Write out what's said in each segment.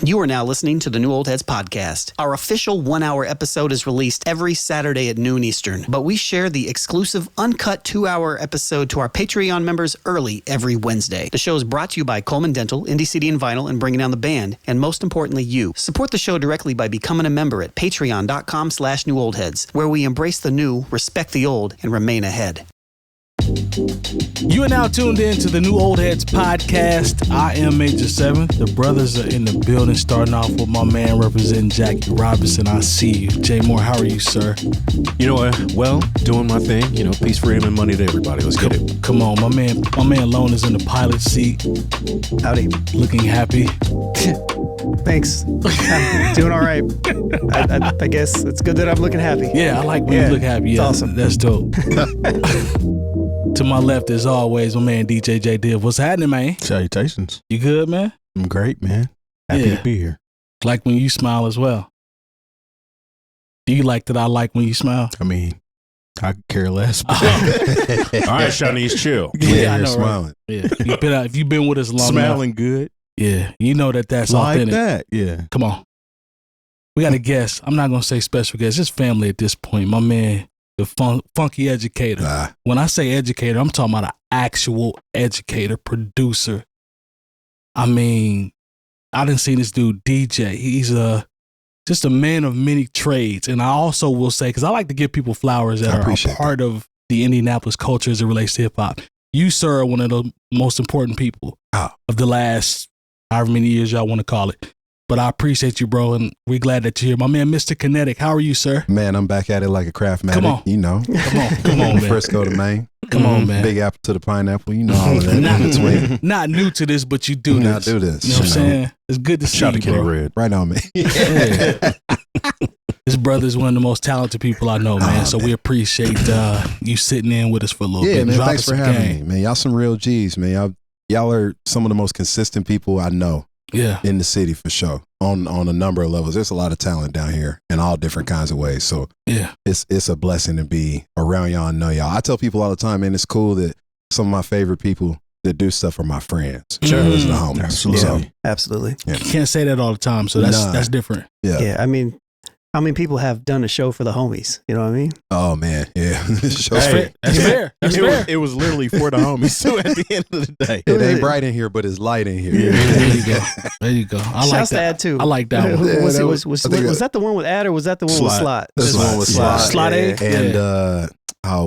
You are now listening to the New Old Heads podcast. Our official 1-hour episode is released every Saturday at noon Eastern, but we share the exclusive uncut 2-hour episode to our Patreon members early every Wednesday. The show is brought to you by Coleman Dental, Indie CD and Vinyl, and Bringing Down the Band, and most importantly, you. Support the show directly by becoming a member at patreon.com/newoldheads, where we embrace the new, respect the old, and remain ahead. You are now tuned in to the New Old Heads podcast. I am Major 7. The brothers are in the building, starting off with my man representing Jackie Robinson. I see you. Jay Moore, how are you, sir? You know what? Well, doing my thing. You know, peace, freedom, and money to everybody. Let's get it. Come on, my man Lone is in the pilot seat. Howdy. Looking happy. Thanks. I'm doing all right. I guess it's good that I'm looking happy. Yeah, I like when you look happy. Yeah, it's awesome. That's dope. To my left, as always, my man DJ Jay Diff. What's happening, man? Salutations. You good, man? I'm great, man. Happy to be here. Like when you smile as well. Do you like that I like when you smile? I mean, I could care less. All right, Shawnee's chill. Yeah, I know, smiling. Right? Yeah, if you've been with us long Smiling enough, good. yeah, you know that's Like authentic. that, yeah. Come on. We got a guest. I'm not going to say special guest. Just family at this point. My man, the funky educator. When I say educator, I'm talking about an actual educator, producer. I mean, I didn't see this dude DJ. He's just a man of many trades. And I also will say, because I like to give people flowers that are a part of the Indianapolis culture as it relates to hip hop. You, sir, are one of the most important people of the last however many years y'all want to call it. But I appreciate you, bro, and we're glad that you're here. My man, Mr. Kineitk, how are you, sir? Man, I'm back at it like a craftmatic. Come on. You know. Come on, man. Frisco to Maine. Come on, man. Big apple to the pineapple. You know all of that in between. Not new to this, but you do this. I do this. You know what I'm saying? It's good to see Shout you, to Kenny bro. Red. Right on me. Yeah. This brother's one of the most talented people I know, man. So we appreciate you sitting in with us for a little bit. Yeah, man. Drop Thanks us for some having game. me, man. Y'all some real G's, man. Y'all are some of the most consistent people I know. Yeah. In the city for sure. On a number of levels. There's a lot of talent down here in all different kinds of ways. So yeah, it's a blessing to be around y'all and know y'all. I tell people all the time, man, it's cool that some of my favorite people that do stuff are my friends. Sure. Those are the homies. Absolutely. So, Absolutely. yeah. You can't say that all the time, so that's different. Yeah. I mean, how many people have done a show for the homies? You know what I mean? Oh man, yeah. That's fair. That's fair. That's fair. It was literally for the homies too at the end of the day. It ain't bright in here, but it's light in here. Yeah, there you go. There you go. I like Shouts to that. Ad too. I like that one. Yeah, Was that the one with Ad or was that the one with Slot? This one was Slot. Slot A? And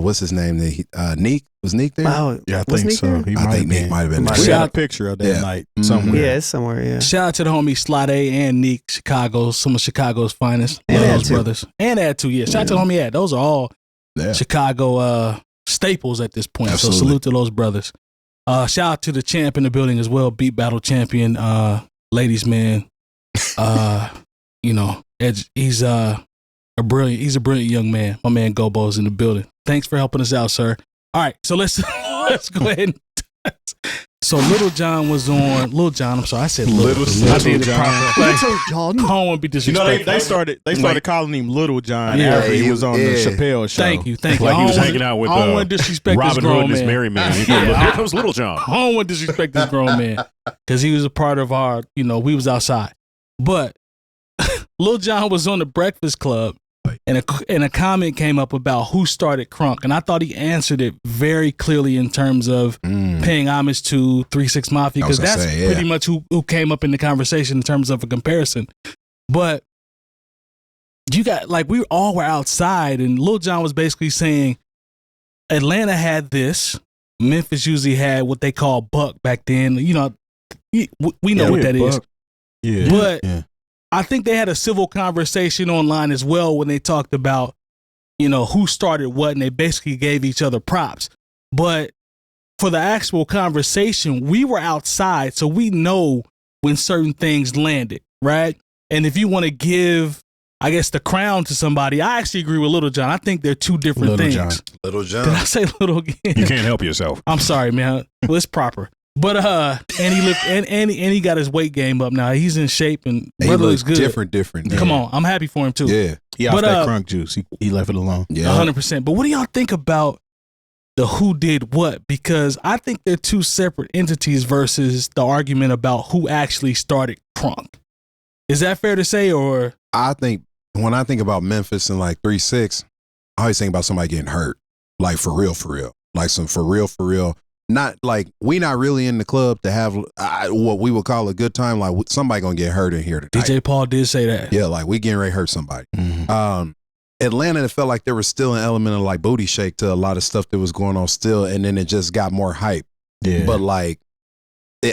what's his name? Neek? Was Neek there? Wow. Yeah, I Was think Neek so. there? He I think Neek might have been there. We got a picture of that night somewhere. Yeah, it's somewhere, yeah. Shout out to the homies Slot A and Neek, Chicago, some of Chicago's finest. And Love Ad those too. brothers. And Ad too, yeah. Shout out to the homie Ad. Those are all Yeah. Chicago staples at this point. Absolutely. So salute to those brothers. Shout out to the champ in the building as well, Beat Battle champion, ladies man. You know, he's a brilliant young man. My man Gobo's in the building. Thanks for helping us out, sir. All right, so let's go ahead and so Little John was on I'm sorry, I said Little John. Little John. I don't want to be You know, disrespectful. they started calling him Little John Yeah. after he was on the Chappelle show. Thank you. Like I he was don't hanging out with I don't want to disrespect Robin this Hood grown and his man. merry man. He goes, "Look, here comes Little John." I don't want to disrespect this grown man because he was a part of our, we was outside. But Lil Jon was on the Breakfast Club and a comment came up about who started crunk. And I thought he answered it very clearly in terms of paying homage to 3 6 Mafia because that's pretty much who came up in the conversation in terms of a comparison. But you got, we all were outside and Lil Jon was basically saying Atlanta had this. Memphis usually had what they call buck back then. We know what that is. Yeah. But I think they had a civil conversation online as well when they talked about, who started what, and they basically gave each other props. But for the actual conversation, we were outside, so we know when certain things landed, right? And if you want to give, I guess, the crown to somebody, I actually agree with Little John. I think they're two different things. Little John. Did I say Little again? You can't help yourself. I'm sorry, man. Well, it's proper. But and he looked and he got his weight game up now. He's in shape and brother looks good. Different. Come on, I'm happy for him too. Yeah. He off that crunk juice. He left it alone. Yeah. 100%. But what do y'all think about the who did what? Because I think they're two separate entities versus the argument about who actually started crunk. Is that fair to say, or? I think when I think about Memphis and like 3-6, I always think about somebody getting hurt. Like for real. Like some for real. Not like we not really in the club to have what we would call a good time. Like somebody gonna get hurt in here tonight. DJ Paul did say that. Yeah, like we getting ready to hurt somebody. Atlanta, it felt like there was still an element of like booty shake to a lot of stuff that was going on still, and then it just got more hype. Yeah. But like,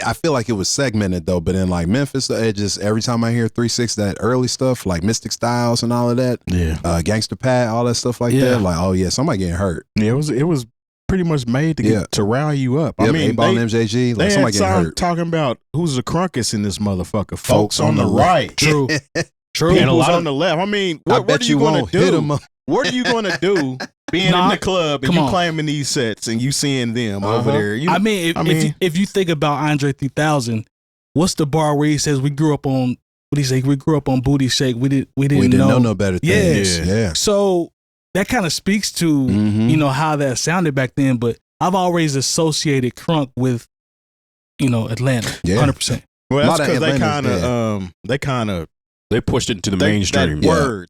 I feel like it was segmented though. But in like Memphis, it just every time I hear 3-6, that early stuff like Mystic Styles and all of that, Gangsta Pat, all that stuff like that. Like, oh yeah, somebody getting hurt. Yeah, it was pretty much made to rile you up. Yep, I mean, A-Ball and MJG, like they somebody had getting hurt. talking about who's the crunkest in this motherfucker. Folks on the right. True. People's and a lot on the left. I mean, what are you going to do? What are you going to do being in the club and you claiming these sets and you seeing them over there? I mean, if you think about Andre 3000, what's the bar where he says we grew up on, what he say? We grew up on booty shake. We didn't know no better things. Yeah. So that kind of speaks to, you know, how that sounded back then. But I've always associated crunk with, you know, Atlanta, 100%. Well, that's because they kind of they pushed it into the mainstream. The word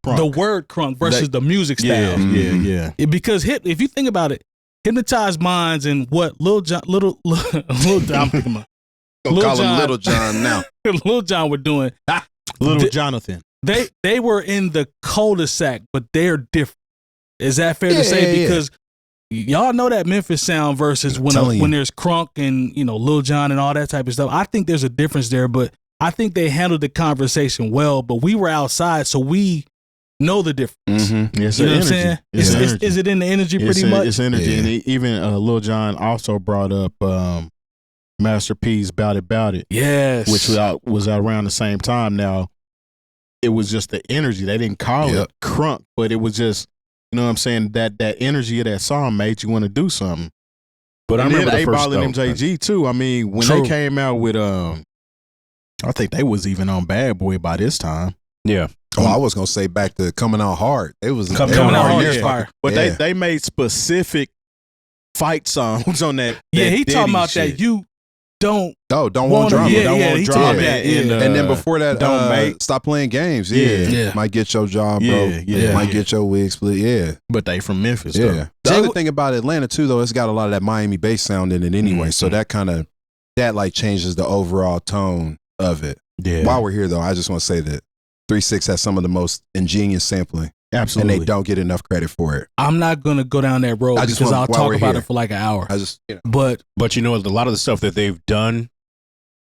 crunk. The word crunk versus the music style. Yeah. Because if you think about it, Hypnotized Minds and what Lil John, I'm thinking about. Call him Little John now. Lil John were doing. Little Jonathan. They were in the cul-de-sac, but they're different. Is that fair to say? Because y'all know that Memphis sound versus when there's crunk and, you know, Lil Jon and all that type of stuff. I think there's a difference there, but I think they handled the conversation well. But we were outside, so we know the difference. Yes, you know what I'm saying? Is it in the energy pretty much? It's energy. And even Lil Jon also brought up Master P's Bout It. Yes. Which was out around the same time. Now, it was just the energy. They didn't call it crunk, but it was just, you know what I'm saying, that energy of that song made you want to do something. But I remember A-Ball and MJG too. I mean, when they came out with, I think they was even on Bad Boy by this time. Yeah. Oh, I was going to say back to Coming Out Hard. It was Coming Out Hard. But they made specific fight songs on that. Yeah, he talking about shit. that you don't want drama. He talking that. And then before that, stop playing games. Yeah. Might get your job, bro. Might get your wig split. Yeah. But they from Memphis. Yeah. The other thing about Atlanta too, though, it's got a lot of that Miami bass sound in it anyway. So that kind of like changes the overall tone of it. Yeah. While we're here, though, I just want to say that 3-6 has some of the most ingenious sampling. Absolutely. And they don't get enough credit for it. I'm not going to go down that road because I'll talk about it for like an hour. But you know, a lot of the stuff that they've done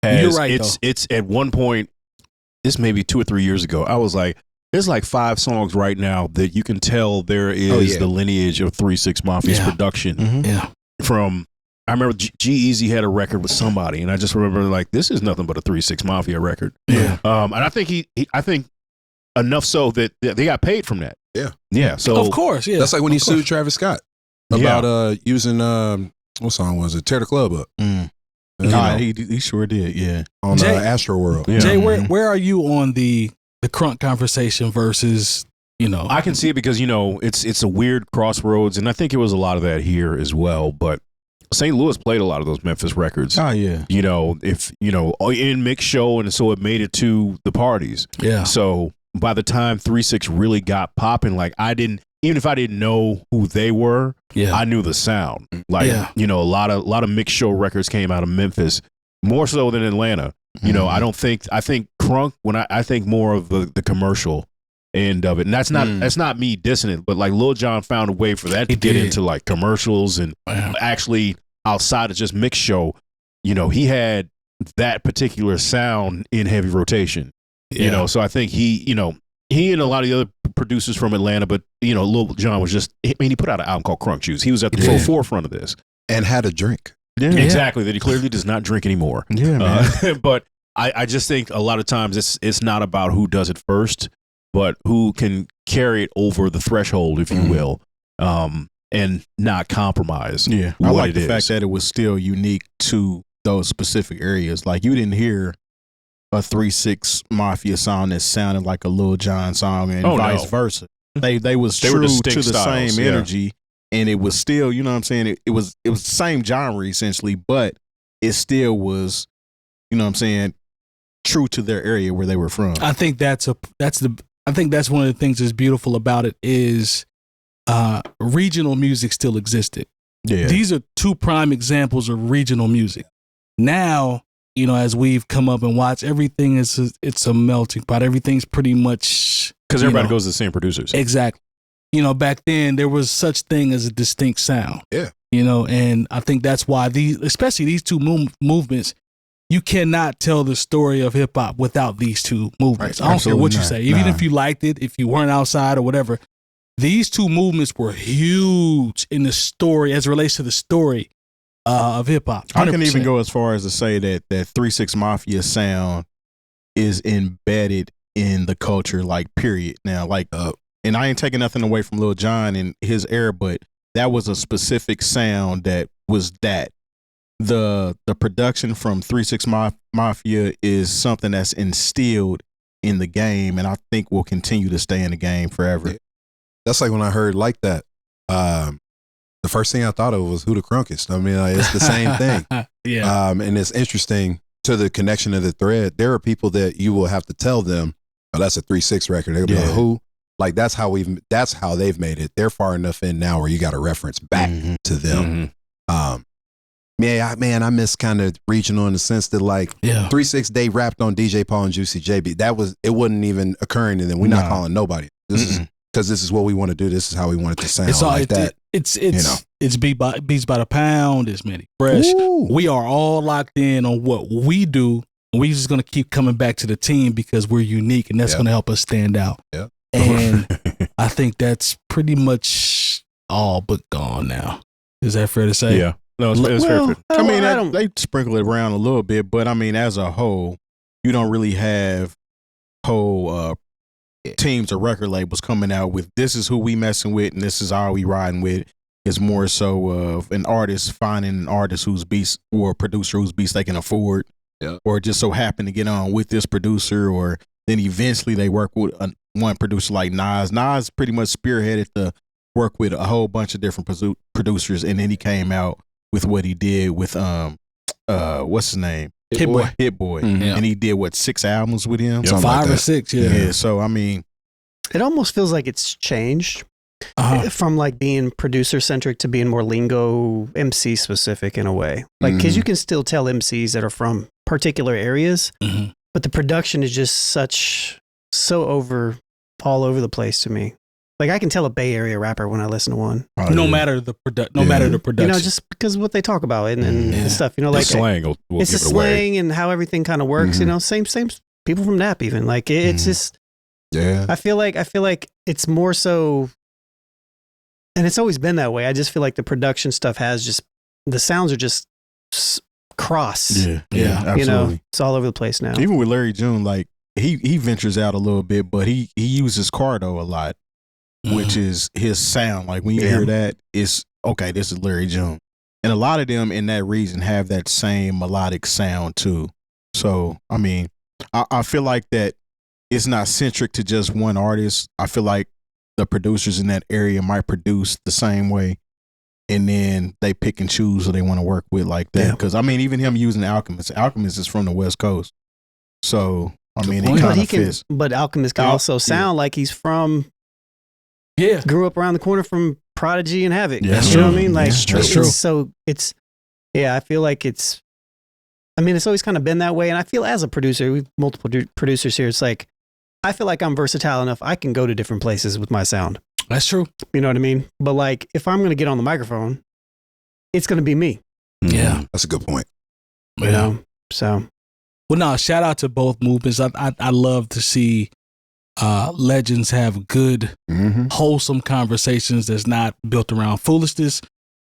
you're right, it's at one point, this may be 2 or 3 years ago, I was like, there's like 5 songs right now that you can tell there is the lineage of 3-6 Mafia's production. From, I remember G-Eazy had a record with somebody, and I just remember like, this is nothing but a 3-6 Mafia record. And I think I think enough so that they got paid from that. Yeah. So of course, that's like when he sued Travis Scott about using what song was it? Tear the Club Up. He sure did. Yeah, on Astro World. Jay, where are you on the crunk conversation versus, you know? I can see it because, you know, it's a weird crossroads, and I think it was a lot of that here as well. But St. Louis played a lot of those Memphis records. Oh yeah. You know, if you know, in mix show, and so it made it to the parties. Yeah. So by the time 3-6 really got popping, like even if I didn't know who they were, I knew the sound. Like, you know, a lot of mix show records came out of Memphis, more so than Atlanta. You know, I think crunk, when I think more of the commercial end of it. And that's not me dissing it, but like Lil Jon found a way for that to get into like commercials and actually outside of just mix show, you know, he had that particular sound in heavy rotation. You know, so I think he and a lot of the other producers from Atlanta, but you know, Lil Jon was just, I mean, he put out an album called Crunk Juice. He was at the forefront of this. And had a drink. Yeah. Exactly. That he clearly does not drink anymore. Yeah, man. But I just think a lot of times it's not about who does it first, but who can carry it over the threshold, if you will, and not compromise. Yeah. I like the fact that it was still unique to those specific areas. Like, you didn't hear a 3-6 Mafia song that sounded like a Lil Jon song and vice versa. They was true to the styles, same energy, and it was still, you know what I'm saying, it was the same genre essentially, but it still was, you know what I'm saying, true to their area where they were from. I think that's one of the things that's beautiful about it is regional music still existed. Yeah. These are two prime examples of regional music. Now, as we've come up and watched, everything it's a melting pot. Everything's pretty much because everybody goes to the same producers. Exactly. Back then there was such thing as a distinct sound. Yeah. And I think that's why especially these two movements, you cannot tell the story of hip hop without these two movements. Right. I don't care what you say. Even if you liked it, if you weren't outside or whatever, these two movements were huge in the story as it relates to the story of hip hop. I can even go as far as to say that 3 6 Mafia sound is embedded in the culture, like period. Now, and I ain't taking nothing away from Lil Jon and his era, but that was a specific sound that was that. The production from 3 6 Mafia is something that's instilled in the game, and I think will continue to stay in the game forever. That's like when I heard Like That. The first thing I thought of was Who the Crunkest. I mean, it's the same thing. Yeah. And it's interesting to the connection of the thread. There are people that you will have to tell them, oh, that's a 3 6 record. They'll be like, who? Like that's how they've made it. They're far enough in now where you got to reference back to them. I miss kind of regional in the sense that 3 6 they rapped on DJ Paul and Juicy JB. It wasn't even occurring to them. We're not calling nobody. This is because this is what we want to do. This is how we want it to sound. It's all like that. It's beats by the pound. It's Manny Fresh. Ooh. We are all locked in on what we do. And we're just gonna keep coming back to the team because we're unique, and that's gonna help us stand out. Yeah. And I think that's pretty much all but gone now. Is that fair to say? Yeah. No, it's fair. I mean, they sprinkle it around a little bit, but I mean, as a whole, you don't really have whole teams or record labels coming out with this is who we messing with and this is all we riding with. It's more so of an artist finding an artist whose beats or a producer whose beats they can afford, or just so happen to get on with this producer, or then eventually they work with one producer like Nas. Nas pretty much spearheaded the work with a whole bunch of different producers, and then he came out with what he did with what's his name? Hit Boy. Mm-hmm. And he did 6 albums with him? Yep. 5 or 6, yeah. So I mean, it almost feels like it's changed from like being producer centric to being more lingo MC specific in a way. Like, because you can still tell MCs that are from particular areas, but the production is just so all over the place to me. Like I can tell a Bay Area rapper when I listen to one. No matter the production. Just because of what they talk about and stuff. Like the slang will it's give the it away. slang and how everything kind of works. Same people from Nap even. Like it's just. Yeah. I feel like it's more so, and it's always been that way. I just feel like the production stuff the sounds are just cross. Yeah, absolutely. It's all over the place now. Even with Larry June, like he ventures out a little bit, but he uses Cardo a lot, which is his sound. Like when you hear that, it's okay. This is Larry June, and a lot of them in that region have that same melodic sound too. So I mean, I feel like that it's not centric to just one artist. I feel like the producers in that area might produce the same way, and then they pick and choose who they want to work with like that. Because I mean, even him using Alchemist is from the West Coast, so I mean, it kind of fits. But Alchemist can also sound like he's from. Yeah, grew up around the corner from Prodigy and Havoc. Yeah, you know what I mean? Like, that's true. I feel like it's always kind of been that way. And I feel as a producer, we've multiple producers here. It's like, I feel like I'm versatile enough. I can go to different places with my sound. That's true. You know what I mean? But like, if I'm going to get on the microphone, it's going to be me. Yeah. That's a good point. You know? So. Well, no, shout out to both movements. I love to see legends have good, wholesome conversations that's not built around foolishness,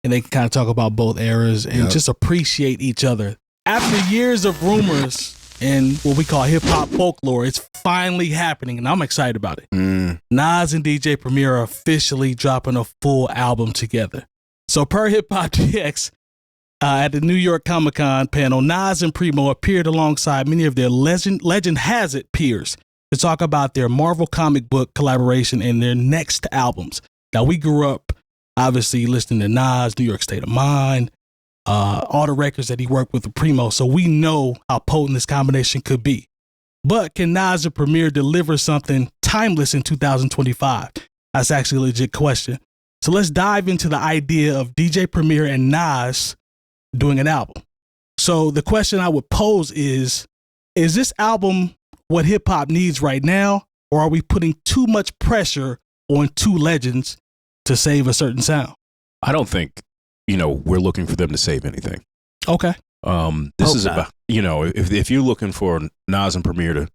and they can kind of talk about both eras and just appreciate each other. After years of rumors and what we call hip hop folklore, it's finally happening, and I'm excited about it. Nas and DJ Premier are officially dropping a full album together. So per Hip Hop DX, at the New York Comic-Con panel, Nas and Primo appeared alongside many of their legend has it peers to talk about their Marvel comic book collaboration and their next albums. Now, we grew up, obviously, listening to Nas, New York State of Mind, all the records that he worked with Primo, so we know how potent this combination could be. but can Nas and Premier deliver something timeless in 2025? That's actually a legit question. So let's dive into the idea of DJ Premier and Nas doing an album. So the question I would pose is this album what hip hop needs right now, or are we putting too much pressure on two legends to save a certain sound? I don't think, we're looking for them to save anything. Okay. This is about, if you're looking for Nas and Premier to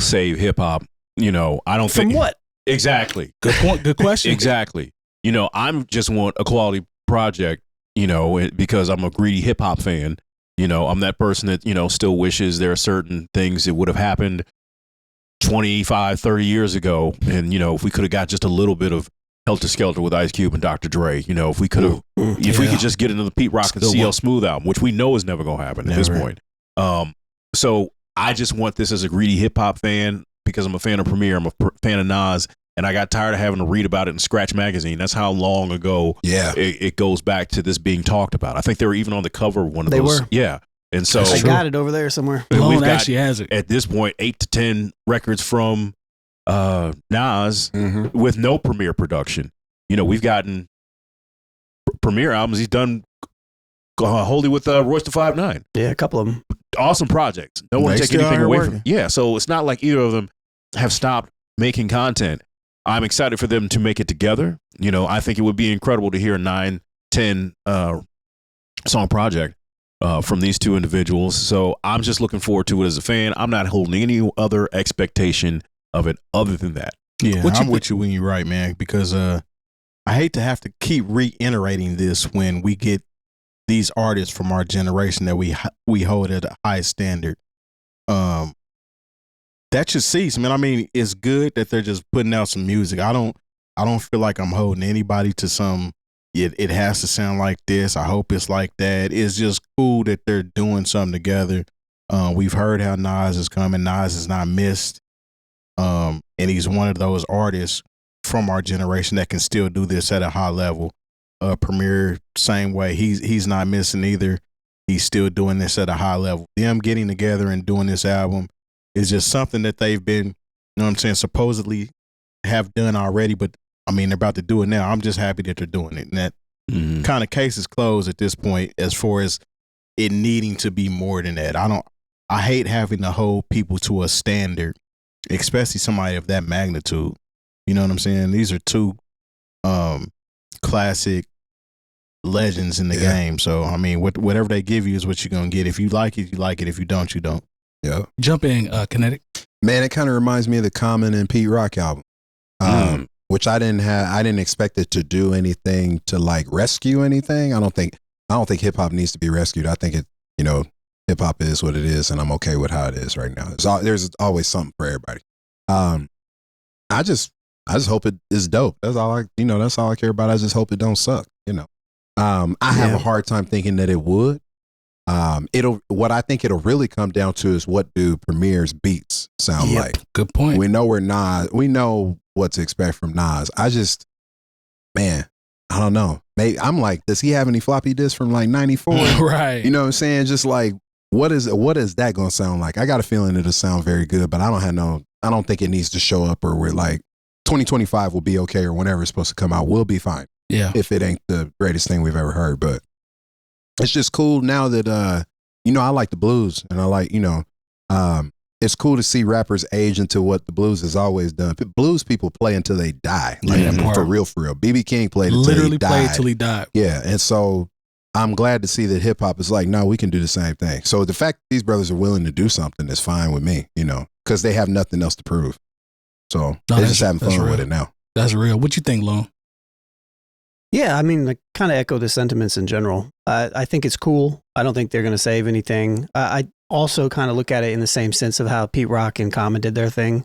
save hip hop, I don't think. From what? Exactly. Good point. Good question. Exactly. I'm just want a quality project, because I'm a greedy hip hop fan. I'm that person that, still wishes there are certain things that would have happened 25, 30 years ago. And, if we could have got just a little bit of Helter Skelter with Ice Cube and Dr. Dre, if we could have, if we could just get into the Pete Rock and CL Smooth album, which we know is never going to happen at this point. So I just want this as a greedy hip hop fan because I'm a fan of Premier. I'm a fan of Nas. And I got tired of having to read about it in Scratch Magazine. That's how long ago it goes back to this being talked about. I think they were even on the cover of one of those. They were. Yeah. And so I got it over there somewhere. Lone actually has it. At this point, 8 to 10 records from Nas with no Premier production. We've gotten Premier albums. He's done wholly with Royce da 5'9". Yeah, a couple of them. Awesome projects. No one take anything away from them. Yeah, so it's not like either of them have stopped making content. I'm excited for them to make it together. I think it would be incredible to hear a 9, 10 song project from these two individuals. So I'm just looking forward to it as a fan. I'm not holding any other expectation of it other than that. Yeah, I'm with you when you're right, man, because I hate to have to keep reiterating this when we get these artists from our generation that we hold at a high standard. That should cease, man. I mean, it's good that they're just putting out some music. I don't feel like I'm holding anybody to some. It has to sound like this. I hope it's like that. It's just cool that they're doing something together. We've heard how Nas is coming. Nas is not missed, and he's one of those artists from our generation that can still do this at a high level. Premier, same way. He's not missing either. He's still doing this at a high level. Them getting together and doing this album is just something that they've been, supposedly have done already, but I mean, they're about to do it now. I'm just happy that they're doing it. And that kind of case is closed at this point as far as it needing to be more than that. I hate having to hold people to a standard, especially somebody of that magnitude. You know what I'm saying? These are two classic legends in the game. So, I mean, whatever they give you is what you're going to get. If you like it, you like it. If you don't, you don't. Yeah. Jump in, Kineitk. Man, it kind of reminds me of the Common and Pete Rock album, which I didn't expect it to do anything to like rescue anything. I don't think hip hop needs to be rescued. I think hip hop is what it is, and I'm okay with how it is right now. There's always something for everybody. I just hope it is dope. That's all I care about. I just hope it don't suck. I have a hard time thinking that it would. What I think it'll really come down to is what do Premier's beats sound like. Good point. We know what to expect from Nas. I don't know. Maybe I'm like, does he have any floppy disks from like 94? Right. You know what I'm saying? Just like, what is that going to sound like? I got a feeling it'll sound very good, but I don't think it needs to show up, or we're like 2025 will be okay, or whenever it's supposed to come out, we'll be fine. Yeah. If it ain't the greatest thing we've ever heard, but it's just cool now that, I like the blues, and I like, it's cool to see rappers age into what the blues has always done. Blues people play until they die. For real. BB King played until he died. Yeah. And so I'm glad to see that hip hop is like, no, we can do the same thing. So the fact that these brothers are willing to do something is fine with me, because they have nothing else to prove. So they're just having fun with it now. That's real. What you think, Lone? Yeah, I mean, I kind of echo the sentiments in general. I think it's cool. I don't think they're going to save anything. I also kind of look at it in the same sense of how Pete Rock and Common did their thing,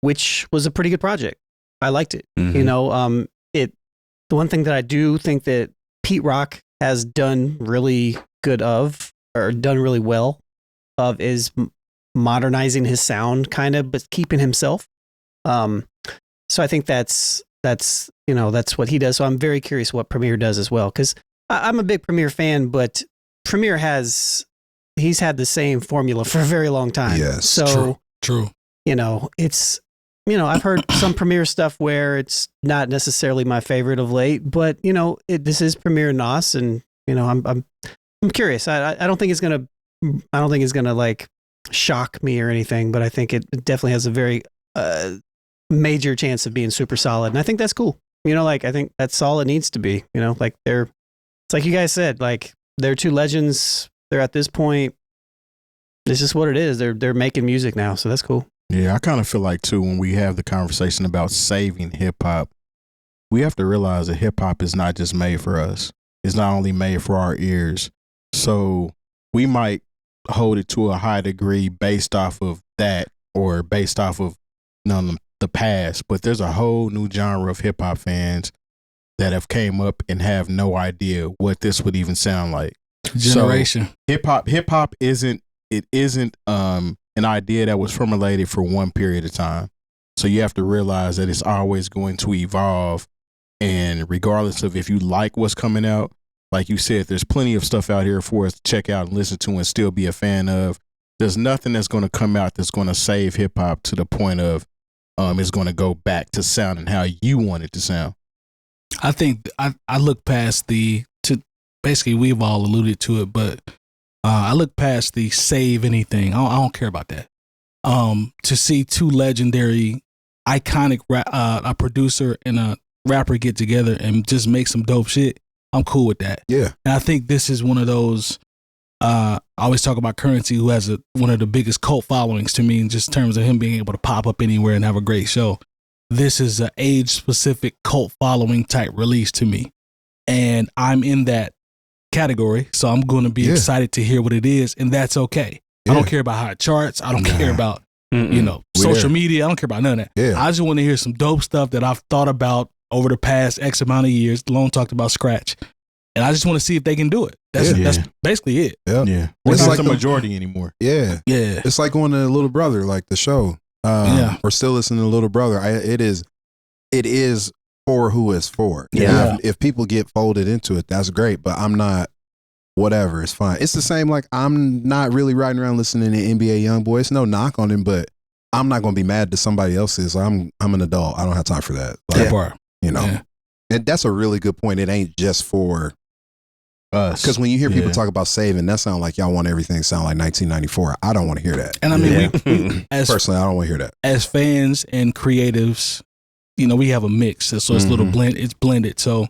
which was a pretty good project. I liked it. Mm-hmm. The one thing that I do think that Pete Rock has done really done really well of is modernizing his sound kind of, but keeping himself. So I think that's what he does. So I'm very curious what Premier does as well, because I'm a big Premier fan, but Premier has he's had the same formula for a very long time. Yes. So True. It's, I've heard some Premier stuff where it's not necessarily my favorite of late, but this is Premier Nas, and I'm curious. I don't think it's gonna like shock me or anything, but I think it definitely has a very major chance of being super solid, and I think that's cool. I think that's all it needs to be. Like it's like you guys said, like they're two legends. They're at this point. It's just what it is. They're making music now, so that's cool. Yeah, I kind of feel like too, when we have the conversation about saving hip hop, we have to realize that hip hop is not just made for us. It's not only made for our ears. So we might hold it to a high degree based off of that, or based off of the past. But there's a whole new genre of hip hop fans that have came up and have no idea what this would even sound like. Generation. So hip hop isn't an idea that was formulated for one period of time. So you have to realize that it's always going to evolve. And regardless of if you like what's coming out, like you said, there's plenty of stuff out here for us to check out and listen to and still be a fan of. There's nothing that's going to come out that's going to save hip hop to the point of it's going to go back to sounding how you want it to sound. I think I look past basically we've all alluded to it, but I look past the save anything. I don't care about that. To see two legendary, iconic a producer and a rapper get together and just make some dope shit, I'm cool with that. Yeah. And I think this is one of those, I always talk about Currency, who has one of the biggest cult followings to me in just terms of him being able to pop up anywhere and have a great show. This is an age-specific cult following type release to me. And I'm in that category, so I'm going to be excited to hear what it is, and that's okay. I don't care about how it charts. I don't care about social media. I don't care about none of that. Yeah. I just want to hear some dope stuff that I've thought about over the past X amount of years. Lone talked about Scratch, and I just want to see if they can do it. That's basically it. Yeah, we're not the majority anymore. Yeah, it's like going to Little Brother, like the show. We're still listening to Little Brother. It is for who it's for. Yeah. If people get folded into it, that's great. But I'm not. Whatever, it's fine. It's the same. Like, I'm not really riding around listening to NBA YoungBoy. It's no knock on him, but I'm not going to be mad that somebody else is. I'm an adult. I don't have time for that. Like, That part. And that's a really good point. It ain't just for us. Because when you hear people talk about saving, that sound like y'all want everything to sound like 1994. I don't want to hear that. And I mean, personally, I don't want to hear that. As fans and creatives, we have a mix. So it's a little blend. It's blended. So,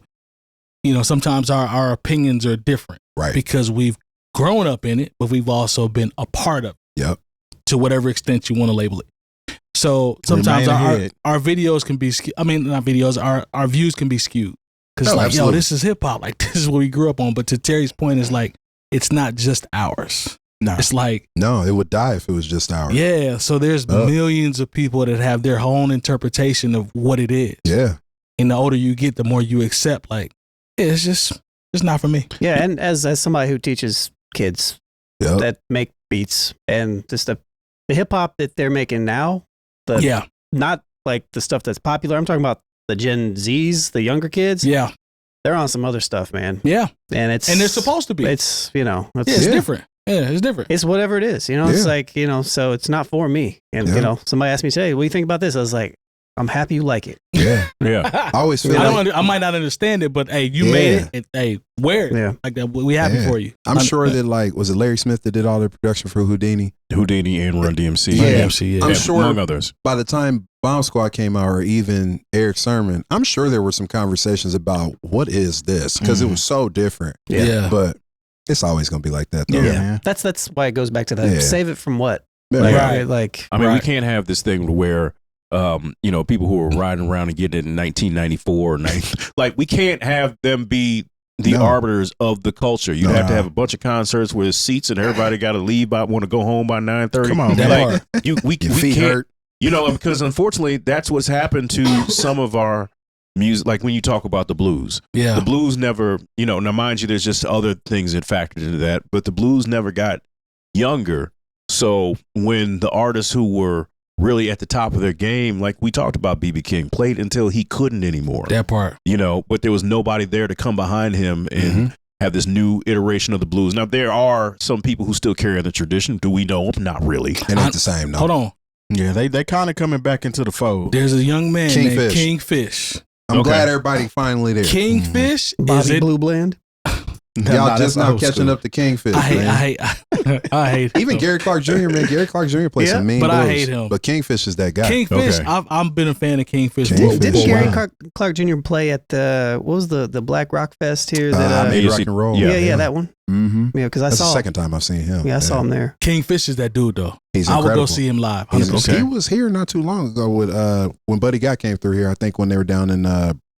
sometimes our opinions are different. Right. Because we've grown up in it, but we've also been a part of it. Yep. To whatever extent you want to label it. So sometimes our videos can be, not videos, our views can be skewed. Because this is hip hop. Like, this is what we grew up on. But to Terry's point, is like, it's not just ours. No. It's like. No, it would die if it was just ours. Yeah. So there's millions of people that have their own interpretation of what it is. Yeah. And the older you get, the more you accept, like, it's not for me. Yeah, and as somebody who teaches kids that make beats, and just the hip hop that they're making now, not like the stuff that's popular. I'm talking about the Gen Zs, the younger kids. Yeah, they're on some other stuff, man. Yeah, and they're supposed to be. It's it's different. Yeah, it's different. It's whatever it is. It's like so it's not for me. And somebody asked me today, "What do you think about this?" I was like, I'm happy you like it. Yeah. Yeah. I always feel I might not understand it, but hey, you made it. Hey, wear it. Yeah. Like that. We happy for you. I'm sure that, like, was it Larry Smith that did all the production for Houdini? Houdini and Run DMC. Yeah. I'm sure among others. By the time Bomb Squad came out, or even Eric Sermon, I'm sure there were some conversations about what is this? Because it was so different. Yeah. But it's always going to be like that, though. Yeah. That's why it goes back to that. Yeah. Save it from what? Yeah. Like, I mean, we can't have this thing where people who are riding around and getting it in 1994, like, we can't have them be the arbiters of the culture. You have to have a bunch of concerts where there's seats and everybody got to leave want to go home by 9:30. Come on, man. Like, we feet can't, hurt. Because unfortunately that's what's happened to some of our music. Like when you talk about the blues, the blues never, now mind you, there's just other things that factored into that, but the blues never got younger. So when the artists who were really at the top of their game, like we talked about, B.B. King played until he couldn't anymore. That part. But there was nobody there to come behind him and have this new iteration of the blues. Now, there are some people who still carry on the tradition. Do we know them? Not really. It ain't the same, no. Hold on. Yeah, they kind of coming back into the fold. There's a young man named Kingfish. Kingfish. I'm glad everybody finally there. Kingfish is Bobby it? Blue Blend. Y'all just now catching up to Kingfish, man. I hate Even him. Gary Clark Jr., man. Gary Clark Jr. plays some mean but blues. I hate him. But Kingfish is that guy. Kingfish. Okay. I've been a fan of Kingfish. Kingfish. Didn't Gary Wow. Clark Jr. play at the what was the Black Rock Fest here? I That made rock and roll. yeah, that one. Mm-hmm. Yeah, because I That's saw the second time I've seen him. I saw him there. Kingfish is that dude though. He's I would incredible. go see him live. He 100%. was here not too long ago with when Buddy Guy came through here. I think when they were down in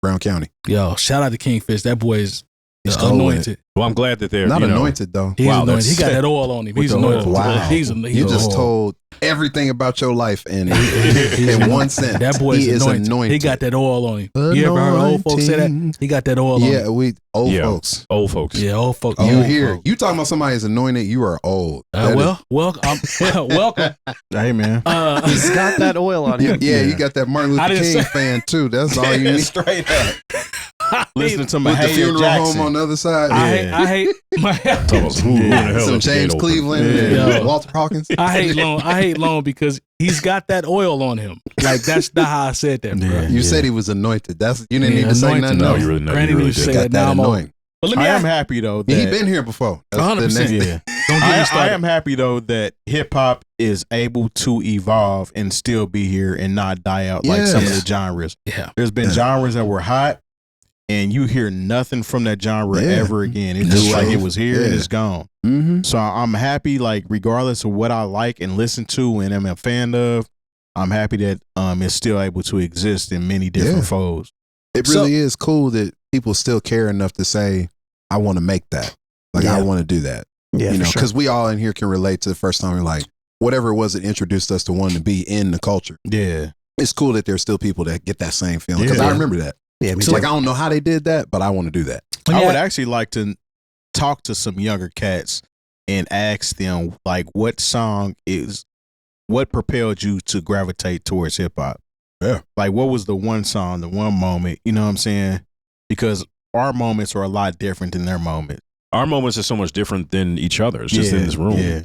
Brown County. Yo, shout out to Kingfish. That boy is He's cold with anointed. Well, I'm glad that they're Not you know, anointed though. He's Wow, anointed. He that's- got that oil on him. with He's the anointed. oil. Wow. He's You just told everything about your life in one sentence. that boy He is is anointed. anointed. He got that oil on him. You ever heard old folks say that? He got that oil on him. Yeah, we old Yeah. folks. Old folks. Yeah, old folks. You old hear folks. you talking about somebody is anointed? You are old. Welcome. Welcome. Hey, man. He's got that oil on him. Yeah, you got that Martin I Luther didn't King say- fan too. That's all you need. Straight up. Listening to With the Maja funeral Jackson. home on the other side. I hate my. Almost, who in the hell Some is James Jay Cleveland Yeah. and Walter Hawkins. I hate Lone because he's got that oil on him. Like that's not how I said that, bro. Yeah. You said he was anointed. You didn't need to say anointed. nothing No, else. you really, no, Granny you really didn't did. say Got that. Now that I'm old. anointing. But let me I am ask, happy though. Yeah, he that- been here before. That's the 100%. next thing. Yeah. don't get me I started. am happy though that hip hop is able to evolve and still be here and not die out like some of the genres. Yeah. There's been genres that were hot and you hear nothing from that genre Yeah. ever again. It's That's just like true. it was here and Yeah. it's gone. Mm-hmm. So I'm happy, like regardless of what I like and listen to and am a fan of, I'm happy that it's still able to exist in many different Yeah. folds. It really is cool that people still care enough to say, I want to make that. Like, Yeah. I want to do that. Yeah, you know, for sure. because we all in here can relate to the first time we're like, whatever it was that introduced us to wanting to be in the culture. Yeah. It's cool that there's still people that get that same feeling. Because Yeah. I remember that. Yeah, me It's too. like, I don't know how they did that, but I want to do that. I would actually like to talk to some younger cats and ask them like what propelled you to gravitate towards hip hop? Yeah. Like what was the one song, the one moment, you know what I'm saying? Because our moments are a lot different than their moments. Our moments are so much different than each other's, just in this room. Yeah.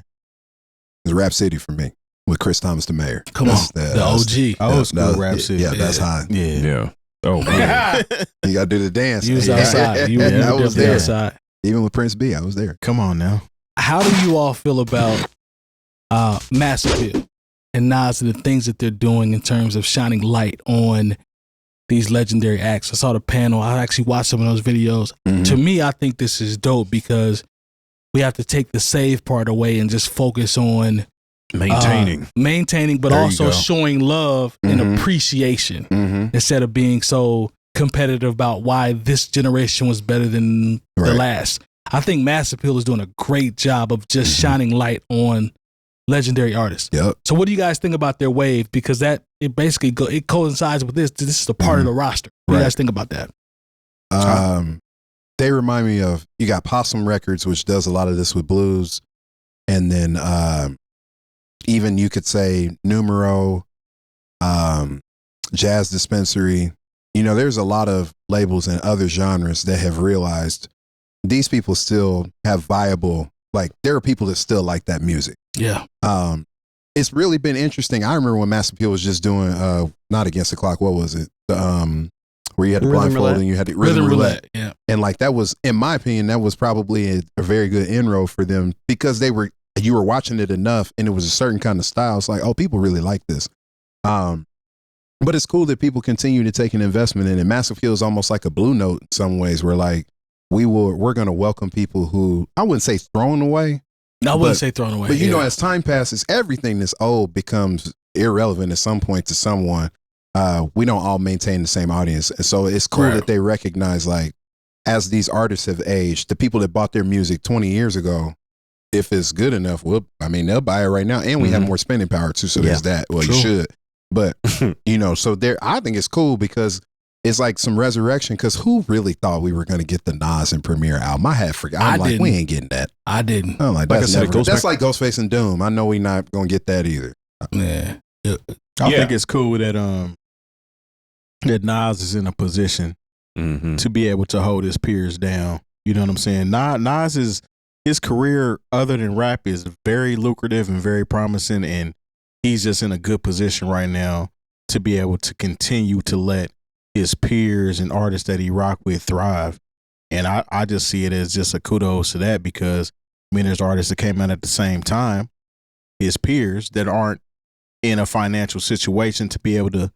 It's Rap City for me with Chris Thomas the Mayor. Come on, the OG. Old school Rap City. Yeah, that's high. Yeah. Yeah. Oh, man. You got to do the dance. You was Yeah. outside. You I was definitely there. outside. Even with Prince B, I was there. Come on now. How do you all feel about Mass Appeal and Nas and the things that they're doing in terms of shining light on these legendary acts? I saw the panel. I actually watched some of those videos. Mhm. To me, I think this is dope because we have to take the save part away and just focus on maintaining, but There you also go. showing love and Mhm. appreciation Mm-hmm. instead of being so competitive about why this generation was better than the Right. last. I think Mass Appeal is doing a great job of just shining light on legendary artists. Yep. So what do you guys think about their wave? Because that it basically it coincides with this. This is a part of the roster. What do you Right. guys think about that? They remind me of, you got Possum Records, which does a lot of this with blues. And then even you could say Numero, Jazz Dispensary. You know, there's a lot of labels and other genres that have realized these people still have viable, like there are people that still like that music. Yeah. It's really been interesting. I remember when Mass Appeal was just doing Not Against the Clock. What was it? Where you had the Rhythm blindfold Roulette. and you had the rhythm roulette. Yeah. And like that was, in my opinion, that was probably a very good inroad for them because you were watching it enough and it was a certain kind of style. It's like, oh, people really like this. But it's cool that people continue to take an investment in it. Massive Appeal is almost like a Blue Note in some ways, where like we're going to welcome people who, I wouldn't say thrown away, I wouldn't say thrown away. but you know, as time passes, everything that's old becomes irrelevant at some point to someone. We don't all maintain the same audience. And so it's cool Right. that they recognize, like, as these artists have aged, the people that bought their music 20 years ago, if it's good enough, they'll buy it right now. And we have more spending power too. So there's that. Well, True. you should. But, you know, so I think it's cool because it's like some resurrection. Because who really thought we were going to get the Nas and Premier album? I had forgotten. I'm I like, didn't. we ain't getting that. I didn't. I'm like, Like I that's, said, it goes that's back- like Ghostface and Doom. I know we not going to get that either. Yeah. I Yeah. think it's cool that that Nas is in a position Mm-hmm. to be able to hold his peers down You know what I'm saying? Nas is, his career other than rap is very lucrative and very promising, and he's just in a good position right now to be able to continue to let his peers and artists that he rock with thrive. And I just see it as just a kudos to that, because I mean, there's artists that came out at the same time, his peers, that aren't in a financial situation to be able to,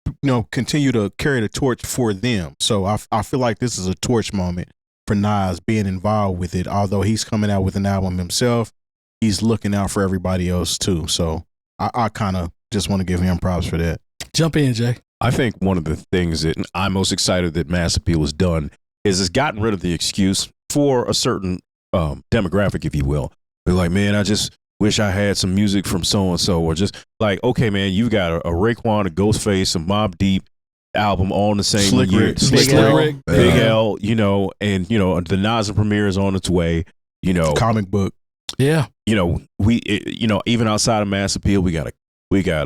you know, continue to carry the torch for them. So I feel like this is a torch moment for Nas being involved with it. Although he's coming out with an album himself, he's looking out for everybody else too. So I kind of just want to give him props for that. Jump in, Jay. I think one of the things that I'm most excited that Mass Appeal has done is it's gotten rid of the excuse for a certain demographic, if you will. They're like, man, I just wish I had some music from so-and-so, or just like, okay, man, you've got a Raekwon, a Ghostface, a Mobb Deep album all in the same year. Slick Rick. Big L, you know, and, you know, the Nas and Premier is on its way, you know. Comic book. Yeah. You know, you know, even outside of Mass Appeal, we got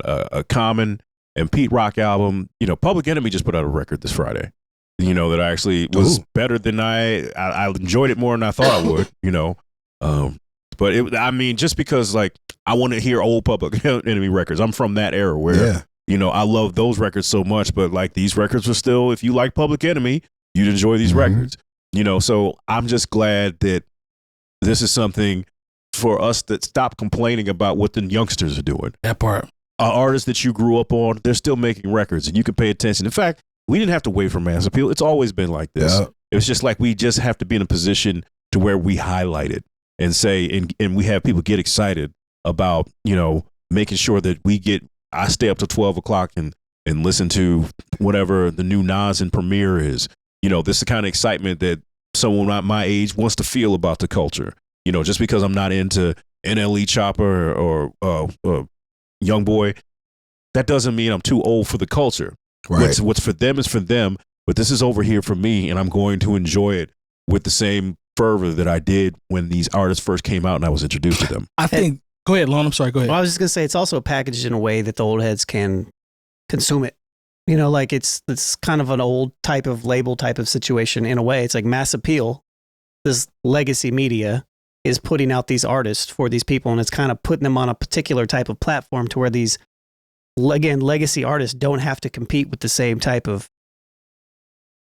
a Common and Pete Rock album. You know, Public Enemy just put out a record this Friday, you know, that actually was better than I enjoyed it more than I thought I would, you know. But I mean, just because like I want to hear old Public Enemy records. I'm from that era where, you know, I love those records so much, but like these records were still, if you like Public Enemy, you'd enjoy these records, you know. So I'm just glad that this is something for us that stop complaining about what the youngsters are doing. That part. Artists that you grew up on, they're still making records and you can pay attention. In fact, we didn't have to wait for Mass Appeal. It's always been like this. Yeah. It's just like we just have to be in a position to where we highlight it and say, and we have people get excited about, you know, making sure that I stay up till 12 o'clock and listen to whatever the new Nas and Premier is. You know, this is the kind of excitement that someone at my age wants to feel about the culture. You know, just because I'm not into NLE Chopper or Young Boy, that doesn't mean I'm too old for the culture. Right. What's for them is for them, but this is over here for me, and I'm going to enjoy it with the same fervor that I did when these artists first came out and I was introduced to them. I think. Go ahead, Lon. I'm sorry. Go ahead. Well, I was just gonna say it's also packaged in a way that the old heads can consume it. You know, like it's kind of an old type of label type of situation in a way. It's like Mass Appeal. This legacy media is putting out these artists for these people, and it's kind of putting them on a particular type of platform to where these, again, legacy artists don't have to compete with the same type of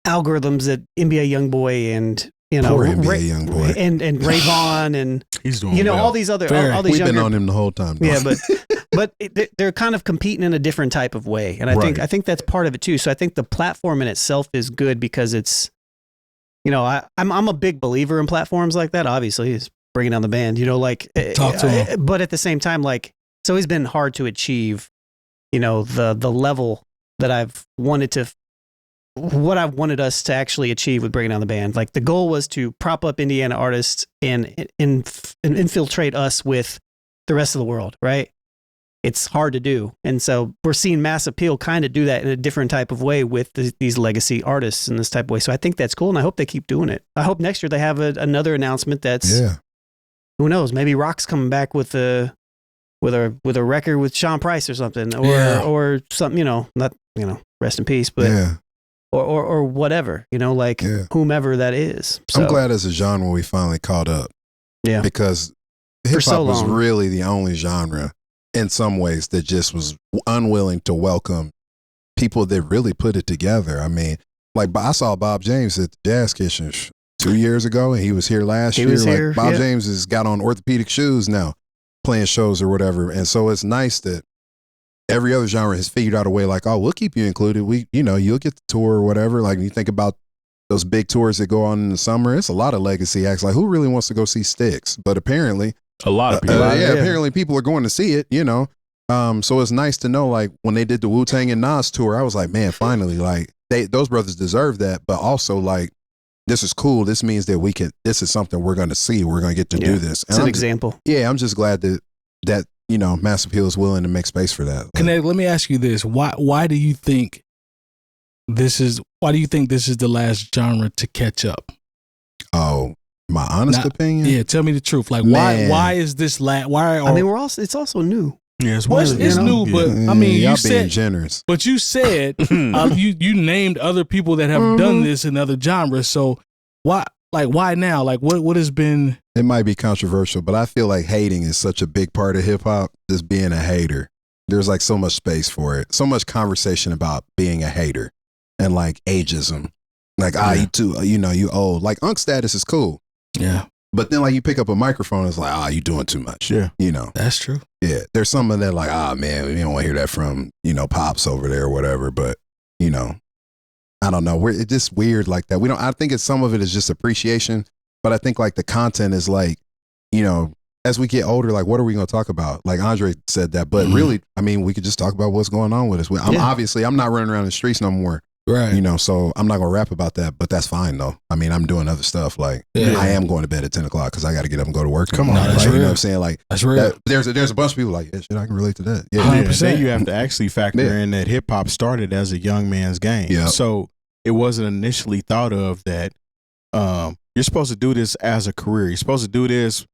algorithms that NBA Youngboy and, you know, NBA Youngboy and Ray Vaughn and he's doing, you know, well. all these other We've been on him the whole time. Yeah, but they're kind of competing in a different type of way, and I think that's part of it too. So I think the platform in itself is good because it's, you know, I'm a big believer in platforms like that. Obviously, it's bringing down the band, you know, like talk to him. But at the same time, like it's always been hard to achieve, you know, the level that I've wanted us to actually achieve with bringing down the band. Like the goal was to prop up Indiana artists and infiltrate us with the rest of the world, right? It's hard to do. And so we're seeing Mass Appeal kind of do that in a different type of way with these legacy artists in this type of way. So I think that's cool, and I hope they keep doing it. I hope next year they have another announcement that's, who knows, maybe Rock's coming back with a record with Sean Price or something, or something, you know, not, you know, rest in peace, but or whatever, you know, like whomever that is. So, I'm glad as a genre we finally caught up. Yeah. Because hip hop was really the only genre in some ways that just was unwilling to welcome people that really put it together. I mean, like I saw Bob James at the Jazz Kitchen 2 years ago, and he was here last year. Like Bob James has got on orthopedic shoes now, playing shows or whatever. And so it's nice that every other genre has figured out a way like, oh, we'll keep you included. You'll get the tour or whatever. Like you think about those big tours that go on in the summer, it's a lot of legacy acts. Like who really wants to go see Styx? But apparently a lot of people. Apparently people are going to see it, you know. So it's nice to know, like when they did the Wu-Tang and Nas tour, I was like, man, finally, like those brothers deserve that. But also like, this is cool. This means that this is something we're going to see. We're going to get to do this. And it's an example. I'm just glad that, you know, Mass Appeal is willing to make space for that. Kineitk, let me ask you this. Why do you think this is the last genre to catch up? Oh, my honest opinion? Yeah, tell me the truth. Like why is this it's also new. Yeah, it's new, but I mean, y'all you said being generous. But you said you named other people that have done this in other genres. So Why? Like, why now? Like, what has been? It might be controversial, but I feel like hating is such a big part of hip hop. Just being a hater, there's like so much space for it, so much conversation about being a hater and like ageism. Like, you too, you old. Like, Unc status is cool. Yeah. But then, like, you pick up a microphone, it's like, you doing too much. Yeah. That's true. Yeah. There's some of that, like, man, we don't want to hear that from, Pops over there or whatever. But, I don't know. It's just weird like that. I think some of it is just appreciation. But I think, like, the content is like, as we get older, like, what are we going to talk about? Like, Andre said that. But really, I mean, we could just talk about what's going on with us. I'm not running around the streets no more. Right. So I'm not going to rap about that, but that's fine though. I mean, I'm doing other stuff. Like I am going to bed at 10 o'clock because I got to get up and go to work. Come on. That's real. real. You know what I'm saying? Like that's real. There's a bunch of people like, yeah, shit, I can relate to that. Yeah. 100%. Then you have to actually factor in that hip hop started as a young man's game. Yeah. So it wasn't initially thought of that you're supposed to do this as a career. You're supposed to do this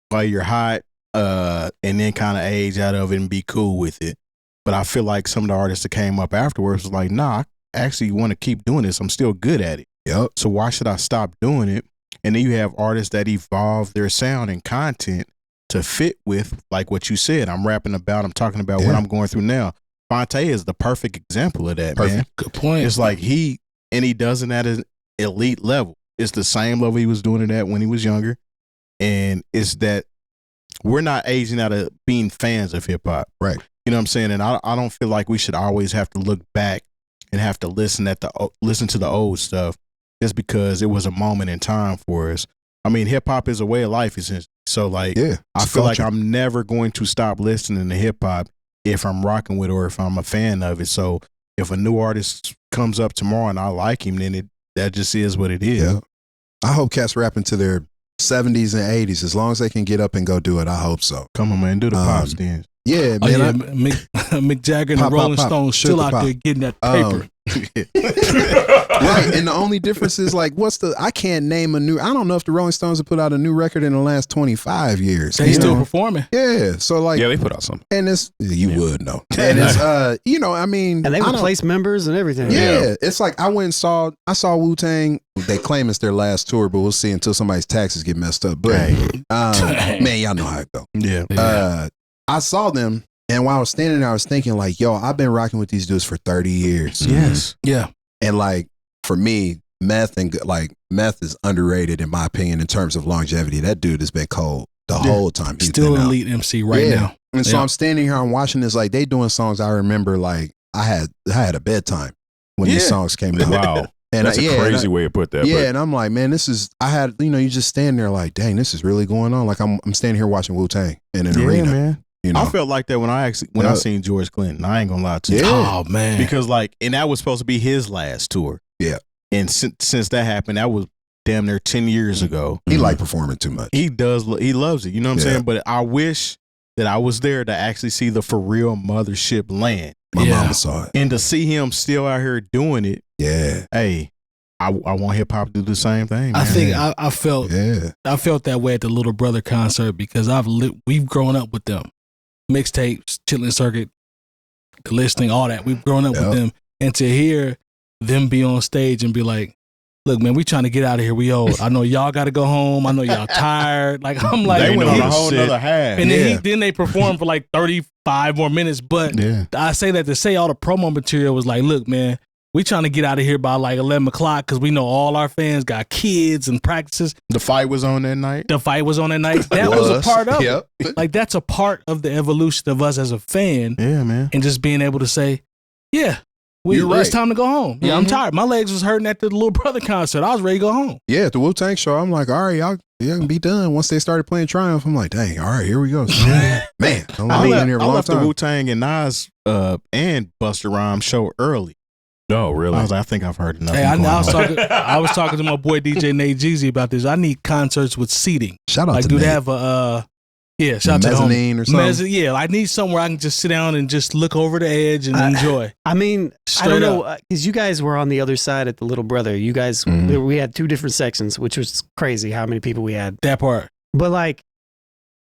while you're hot and then kind of age out of it and be cool with it. But I feel like some of the artists that came up afterwards was like, nah, actually want to keep doing this. I'm still good at it. Yep. So why should I stop doing it? And then you have artists that evolve their sound and content to fit with, like what you said. I'm talking about what I'm going through now. Fonte is the perfect example of that, man. Good point. It's like he does it at an elite level. It's the same level he was doing it at when he was younger. And it's that we're not aging out of being fans of hip hop. Right. You know what I'm saying? And I don't feel like we should always have to look back and have to listen to the old stuff just because it was a moment in time for us. I mean, hip hop is a way of life, essentially. So, like, I feel like I'm never going to stop listening to hip hop if I'm rocking with it or if I'm a fan of it. So, if a new artist comes up tomorrow and I like him, then that just is what it is. Yeah. I hope cats rap into their 70s and 80s. As long as they can get up and go do it, I hope so. Come on, man. Do the pops dance. Yeah, man. Mick Jagger and the Rolling Stones still out there getting that paper. Right, and the only difference is like, I can't name I don't know if the Rolling Stones have put out a new record in the last 25 years. They still performing. Yeah, so like, they put out something. And you would know. And it's, I mean. And they replace members and everything. Yeah, it's like I saw Wu-Tang. They claim it's their last tour, but we'll see until somebody's taxes get messed up. But, man, y'all know how it go. Yeah. I saw them, and while I was standing there, I was thinking like, yo, I've been rocking with these dudes for 30 years. Yes. Yeah. And like, for me, meth is underrated in my opinion in terms of longevity. That dude has been cold the whole time. He's still been elite MC right now. And so I'm standing here, I'm watching this, like they doing songs I remember like I had a bedtime when these songs came out. Wow. And that's a crazy way to put that. Yeah, and I'm like, man, you just stand there like, dang, this is really going on. Like I'm standing here watching Wu-Tang in an arena. Man. You know? I felt like that when I seen George Clinton. I ain't gonna lie to you. Oh man, because and that was supposed to be his last tour. Yeah, and since that happened, that was damn near 10 years ago. He liked performing too much. He does. He loves it. You know what I'm saying? But I wish that I was there to actually see the for real mothership land. My mama saw it, and to see him still out here doing it. Yeah. Hey, I want hip hop to do the same thing. Man. I think I felt that way at the Little Brother concert because we've grown up with them. Mixtapes, Chitlin Circuit, the listening, all that. We've grown up with them. And to hear them be on stage and be like, look, man, we trying to get out of here. We old. I know y'all got to go home. I know y'all tired. Like, I'm like, they went on a whole nother half. And then they performed for like 35 more minutes. But I say that to say all the promo material was like, look, man, we trying to get out of here by like 11 o'clock because we know all our fans got kids and practices. The fight was on that night. That was a part of it. Like, that's a part of the evolution of us as a fan. Yeah, man. And just being able to say, it's time to go home. Yeah, I'm tired. My legs was hurting at the Little Brother concert. I was ready to go home. Yeah, at the Wu-Tang show, I'm like, all right, y'all can be done. Once they started playing Triumph, I'm like, dang, all right, here we go. Man, I left the Wu-Tang and Nas and Busta Rhymes show early. No, really? I think I've heard enough. Hey, I was talking to my boy DJ Nate Jeezy about this. I need concerts with seating. Shout out like, to do Nate. They have a shout mezzanine out or something? I need somewhere I can just sit down and just look over the edge and enjoy. I mean, I don't know, because you guys were on the other side at the Little Brother. You guys, we had two different sections, which was crazy how many people we had. That part. But like,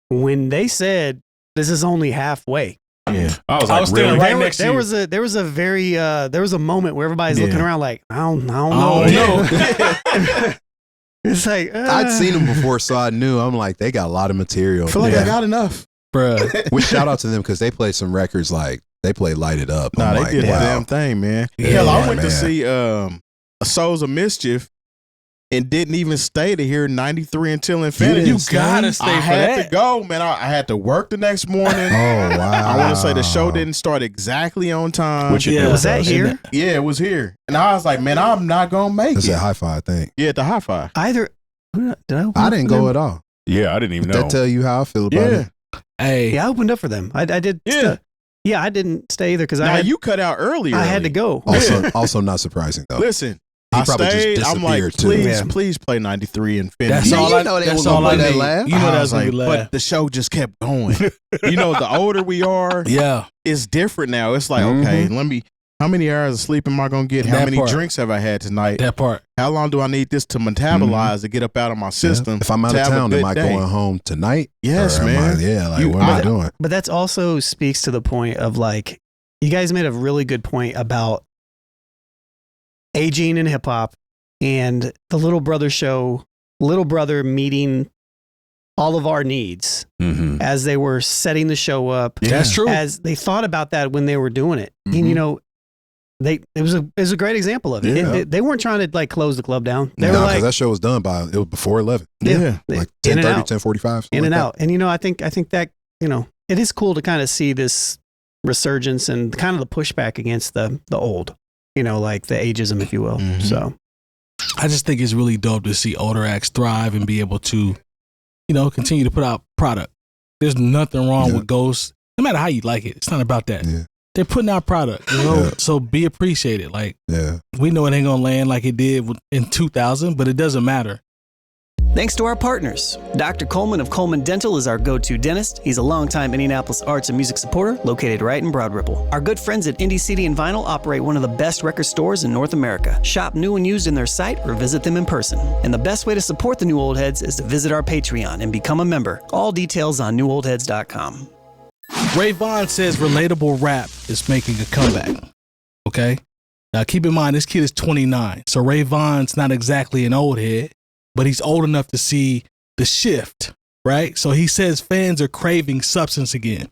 when they said, this is only halfway. Yeah, I was standing right next to you. There was a moment where everybody's looking around like, I don't know. It's like I'd seen them before, so I knew. I'm like, they got a lot of material. I feel like I got enough, bruh. Which shout out to them because they play some records like they play Light It Up. Nah, I'm they like, did the wow. damn thing, man. Yeah, Hell, I went man. to see Souls of Mischief and didn't even stay to hear 93 until Infinity. You gotta stay I for had that. to go, man. I had to work the next morning. Oh wow! I want to say the show didn't start exactly on time. Which it Yeah. was that here? Yeah, it was here. And I was like, man, I'm not going to make It's it. a Hi-Fi thing. Yeah, at the Hi-Fi. either. Did I? Open I up didn't for go them? at all. Yeah, I didn't even Did know. that tell you how I feel about Yeah. it? Hey, Yeah, I opened up for them. I did. Yeah. Yeah, I didn't stay either because Now, you cut out earlier. I had to go. Also not surprising though. Listen, He I probably just stayed. I'm like, disappeared, too. please, Yeah. please play 93 Infinity. that's Yeah, all you I know they that's was all gonna I play that need. laugh. You know I that was was gonna like, be but laugh. the show just kept going. You know, the older we are, Yeah. it's different now. It's like, okay, how many hours of sleep am I going to get? How That many part. drinks have I had tonight? That part. How long do I need this to metabolize to get up out of my system? If I'm out to of have a town, good am I day? going home tonight? Yes, Or am man. what am I doing? But that's also speaks to the point of like, you guys made a really good point about aging in hip hop and the Little Brother show, Little Brother meeting all of our needs Mm-hmm. as they were setting the show up. Yeah. That's true. As they thought about that when they were doing it. And Mhm. you know, it was a great example of it. Yeah. They weren't trying to like close the club down. They No, were because like that show was done by, it was before 11. Yeah. Like in and 10:30, out. 10:45. In and out. And you know, I think that, you know, it is cool to kind of see this resurgence and kind of the pushback against the old, you know, like the ageism, if you will. Mhm. So I just think it's really dope to see older acts thrive and be able to, you know, continue to put out product. There's nothing wrong with Ghost, no matter how you like it. It's not about that. Yeah. They're putting out product, you know, Yeah. so be appreciated. Like, Yeah. we know it ain't gonna land like it did in 2000, but it doesn't matter. Thanks to our partners. Dr. Coleman of Coleman Dental is our go-to dentist. He's a longtime Indianapolis arts and music supporter located right in Broad Ripple. Our good friends at Indie CD and Vinyl operate one of the best record stores in North America. Shop new and used in their site or visit them in person. And the best way to support the New Old Heads is to visit our Patreon and become a member. All details on newoldheads.com. Ray Vaughn says relatable rap is making a comeback. Okay? Now keep in mind, this kid is 29. So Ray Vaughn's not exactly an old head, but he's old enough to see the shift, right? So he says fans are craving substance again.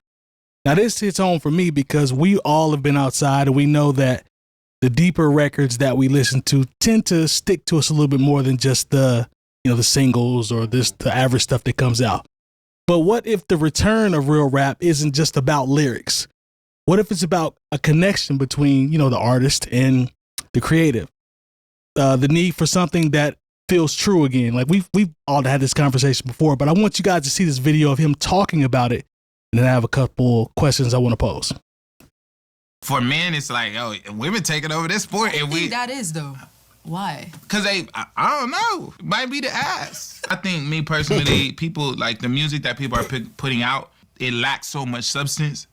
Now this hits home for me because we all have been outside and we know that the deeper records that we listen to tend to stick to us a little bit more than just the, you know, the singles or the average stuff that comes out. But what if the return of real rap isn't just about lyrics? What if it's about a connection between, you know, the artist and the creative? The need for something that feels true again. Like we've all had this conversation before, but I want you guys to see this video of him talking about it. And then I have a couple questions I want to pose. For men, it's like, oh, women taking over this sport, and I think that is though. Why? Cause I don't know, it might be the ass. I think me personally, people like the music that people are putting out, it lacks so much substance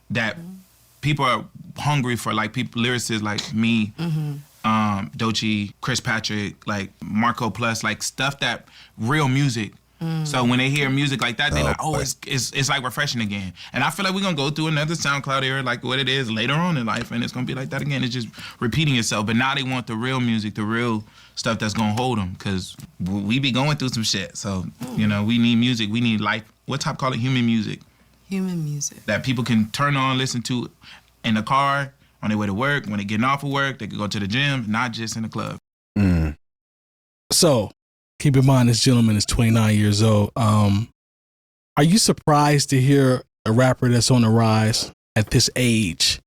that people are hungry for like lyricists like me, Doechii, Chris Patrick, like Marco Plus, like stuff that real music. So when they hear music like that, they're like, oh, it's like refreshing again. And I feel like we're gonna go through another SoundCloud era like what it is later on in life, and it's gonna be like that again. It's just repeating itself. But now they want the real music, the real stuff that's gonna hold them, because we be going through some shit. So, you know, we need music. We need life. What type call it? Human music. Human music. That people can turn on, listen to in the car, on their way to work, when they're getting off of work, they can go to the gym, not just in the club. So keep in mind, this gentleman is 29 years old. Are you surprised to hear a rapper that's on the rise at this age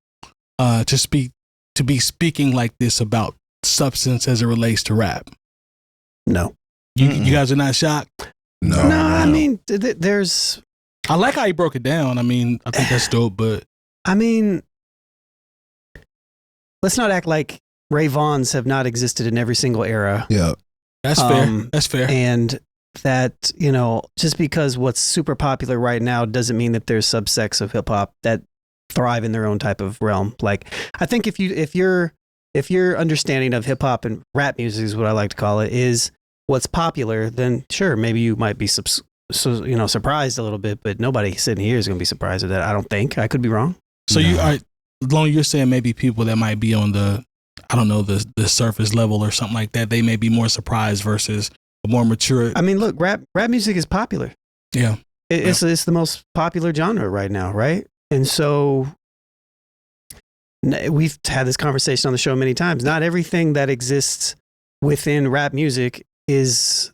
to be speaking like this about substance as it relates to rap? no. You guys are not shocked? No, I mean, there's, I like how he broke it down. I mean, I think that's dope, but I mean, let's not act like Ray Vaughns have not existed in every single era. Yeah. that's fair. That's fair. And that, you know, just because what's super popular right now doesn't mean that there's subsects of hip hop that thrive in their own type of realm. Like, I think if your understanding of hip hop and rap music is what I like to call it, is what's popular, then sure, maybe you might be surprised a little bit, but nobody sitting here is going to be surprised at that. I don't think. I could be wrong. So you're saying maybe people that might be on the, I don't know, the surface level or something like that, they may be more surprised versus more mature. I mean, look, rap music is popular. Yeah. It's the most popular genre right now, right? And so we've had this conversation on the show many times. Not everything that exists within rap music is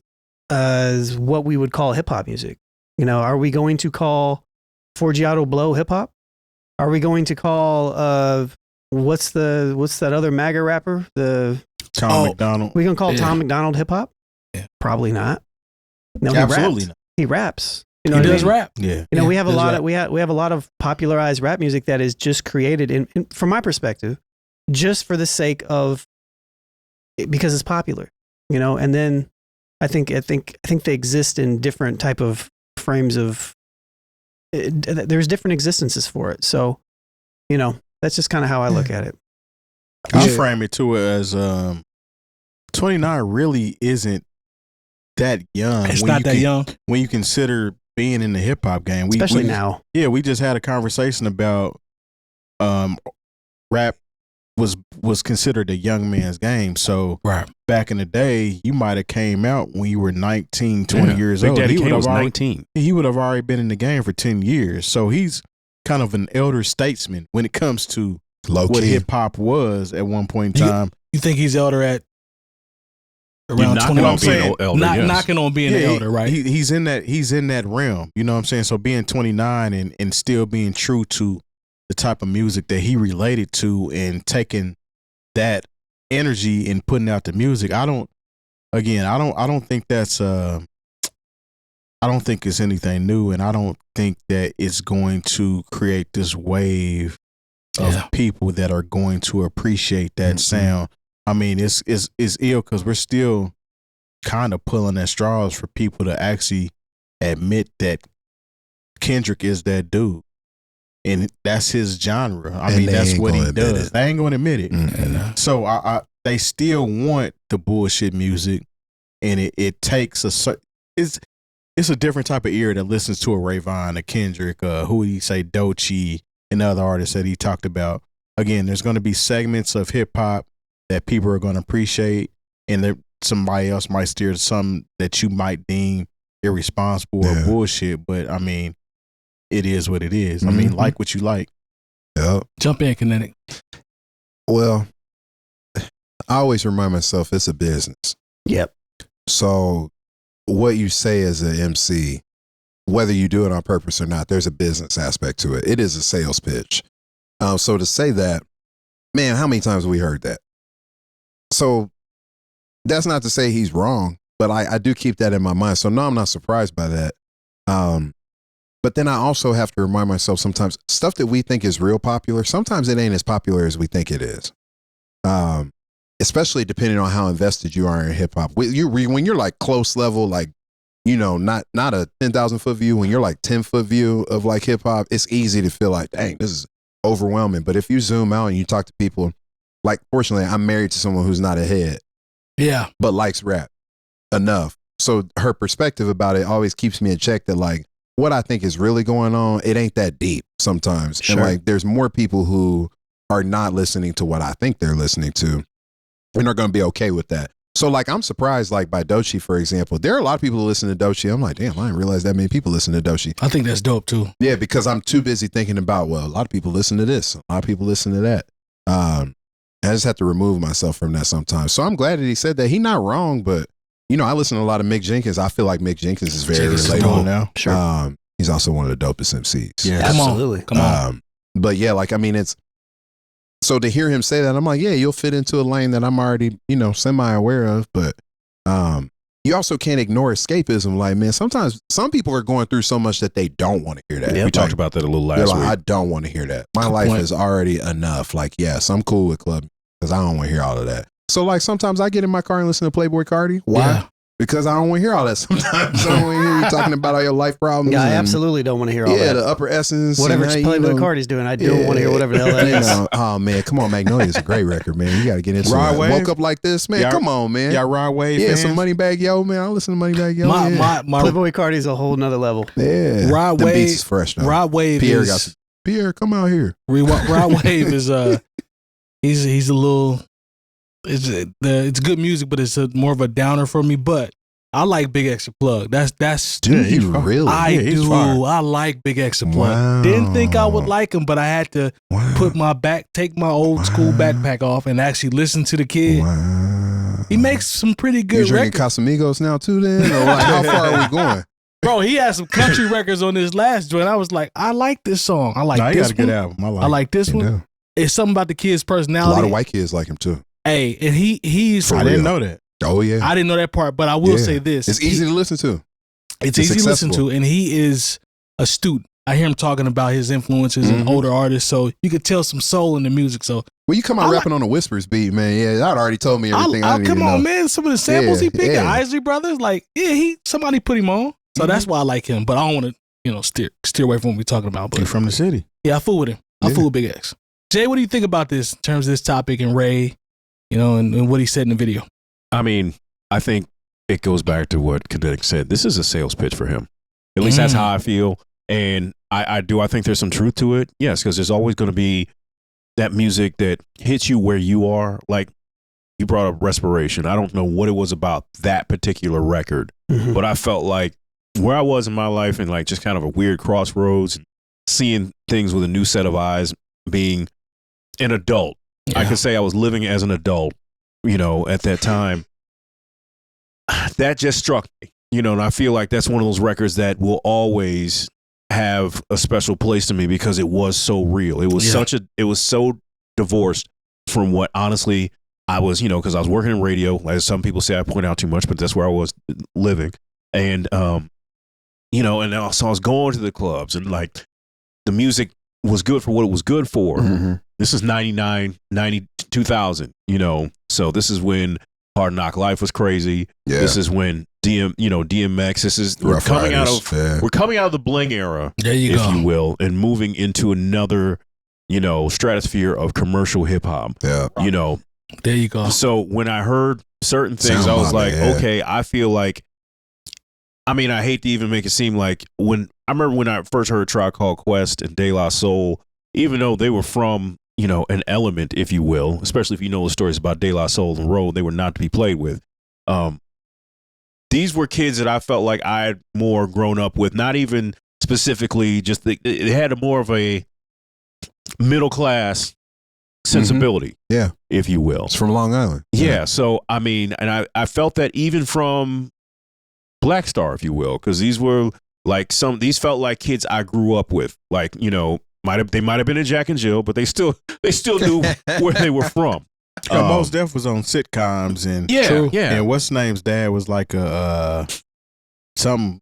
what we would call hip hop music. You know, are we going to call Forgiato Blow hip hop? Are we going to call what's that other MAGA rapper? Tom McDonald. We gonna call Tom McDonald hip hop? Yeah. Probably not. No, Absolutely not. He raps. You know He what I does mean? rap. Yeah. You know, we have a does lot rap. of we have a lot of popularized rap music that is just created in from my perspective, just for the sake of because it's popular, you know. And then I think they exist in different type of frames of. There's different existences for it, so you know that's just kind of how I look at it. I frame it to it as 29 really isn't that young. It's not that young when you consider being in the hip hop game, especially now. Yeah, we just had a conversation about rap was considered a young man's game. So back in the day, you might have came out when you were 19, 20 years Big old. Daddy He Kane would was have 19. He would have already been in the game for 10 years. So he's kind of an elder statesman when it comes to what hip hop was at one point in time. You think he's elder at You're around knocking 20? on being an elder, yes. Knocking on being an elder, right? He's in that realm. You know what I'm saying? So being 29 and still being true to the type of music that he related to and taking that energy and putting out the music. I don't think that's I don't think it's anything new, and I don't think that it's going to create this wave of people that are going to appreciate that sound. I mean, it's ill because we're still kind of pulling at straws for people to actually admit that Kendrick is that dude. And that's his genre. I mean, that's what he does. They ain't going to admit it. Mm-hmm. So they still want the bullshit music, and it takes it's a different type of ear that listens to a Ray Vaughn, a Kendrick, who he say Doechii, and other artists that he talked about. Again, there's going to be segments of hip hop that people are going to appreciate, and somebody else might steer some that you might deem irresponsible or bullshit. But I mean, it is what it is. I mean, like what you like. Yep. Jump in, Kineitk. Well, I always remind myself it's a business. Yep. So what you say as an MC, whether you do it on purpose or not, there's a business aspect to it. It is a sales pitch. So to say that, man, how many times have we heard that? So that's not to say he's wrong, but I do keep that in my mind. So no, I'm not surprised by that. But then I also have to remind myself sometimes stuff that we think is real popular, sometimes it ain't as popular as we think it is. Especially depending on how invested you are in hip hop. When you're like close level, like, you know, not a 10,000 foot view, when you're like 10-foot view of like hip hop, it's easy to feel like, dang, this is overwhelming. But if you zoom out and you talk to people, like, fortunately, I'm married to someone who's not a head. Yeah. But likes rap enough. So her perspective about it always keeps me in check that, like, what I think is really going on, it ain't that deep sometimes. Sure. And like, there's more people who are not listening to what I think they're listening to and are going to be okay with that. So like, I'm surprised, like by Doechii, for example, there are a lot of people who listen to Doechii. I'm like, damn, I didn't realize that many people listen to Doechii. I think that's dope too. Yeah, because I'm too busy thinking about, well, a lot of people listen to this. A lot of people listen to that. I just have to remove myself from that sometimes. So I'm glad that he said that. He's not wrong, but you know, I listen to a lot of Mick Jenkins. I feel like Mick Jenkins is very relatable now. Sure. He's also one of the dopest MCs. Yeah, Absolutely. Come on. But yeah, like, I mean, it's, so to hear him say that, I'm like, yeah, you'll fit into a lane that I'm already, you know, semi-aware of. But you also can't ignore escapism. Like, man, sometimes some people are going through so much that they don't want to hear that. We talked about that a little last week. I don't want to hear that. My life is already enough. Like, yes, I'm cool with club because I don't want to hear all of that. So like, sometimes I get in my car and listen to Playboy Cardi. Why? Yeah. Because I don't want to hear all that sometimes. I don't want to hear you talking about all your life problems. Yeah, I and, absolutely don't want to hear all that. Yeah, the upper essence. Whatever and, Playboy Cardi's doing, I don't want to hear whatever the hell that you is. know, oh man, come on, Magnolia is a great record, man. You got to get into Rod it. Wave? Woke up like this, man. Come on, man. Y'all Rod Wave Yeah, fans? some Moneybag Yo, man. I listen to Moneybag Yo. My Playboy Cardi's a whole nother level. yeah. Rod The Wave beats is fresh though. Rod Wave Pierre is got some, Pierre, come out here. Rod Wave is he's a little it's good music, but it's more of a downer for me. But I like Big X Plug. That's Do you really? I do. I like Big X Plug. Wow. Didn't think I would like him, but I had to take my old school backpack off and actually listen to the kid. Wow. He makes some pretty good You drinking records. Casamigos now too then? Or like, how far are we going? Bro, he had some country records on this last joint. I was like, I like this song. I like He this got a good one. album. I like this He one. do. It's something about the kid's A personality. lot of white kids like him too. Hey, and he's For I real. didn't know that. Oh yeah. I didn't know that part, but I will Yeah. say this. It's easy to listen to. It's easy to listen accessible. to, and he is astute. I hear him talking about his influences and older artists, so you could tell some soul in the music. So Well, you come out rapping on the Whispers beat, man. Yeah, that already told me everything I need come to on, know. man. Some of the samples he picked, Yeah. Isley Brothers, like somebody put him on. So that's why I like him. But I don't want to steer away from what we're talking about. But He's from the city. yeah, I fool with him. I fool with Big X. Jay, what do you think about this in terms of this topic and Ray, and what he said in the video? I mean, I think it goes back to what Kineitk said. This is a sales pitch for him. At least that's how I feel. And I think there's some truth to it. Yes, because there's always going to be that music that hits you where you are. Like you brought up Respiration. I don't know what it was about that particular record, but I felt like where I was in my life and like just kind of a weird crossroads, seeing things with a new set of eyes, being an adult. Yeah. I could say I was living as an adult, at that time. That just struck me, and I feel like that's one of those records that will always have a special place to me because it was so real. It was it was so divorced from what honestly I was, because I was working in radio. As some people say, I point out too much, but that's where I was living. And, and also I was going to the clubs and like the music was good for what it was good for. Mm-hmm. This is 99, 2000, so this is when Hard Knock Life was crazy. Yeah. This is when DMX. This is Rough we're coming out of the bling era, There you if go. you will, and moving into another, stratosphere of commercial hip hop. Yeah. There you go. So when I heard certain things, Sound I was Mama, like, yeah. okay, I feel like. I mean, I hate to even make it seem like I remember when I first heard Tribe Called Quest and De La Soul, even though they were from an element, if you will, especially if you know the stories about De La Soul and Road, they were not to be played with. These were kids that I felt like I had more grown up with, not even specifically just it had a more of a middle class sensibility, if you will. It's from Long Island. Yeah. So, I mean, and I felt that even from Black Star, if you will, because these were like these felt like kids I grew up with. Like, they might have been in Jack and Jill, but they still knew where they were from. Mos Def was on sitcoms and and what's name's dad was like something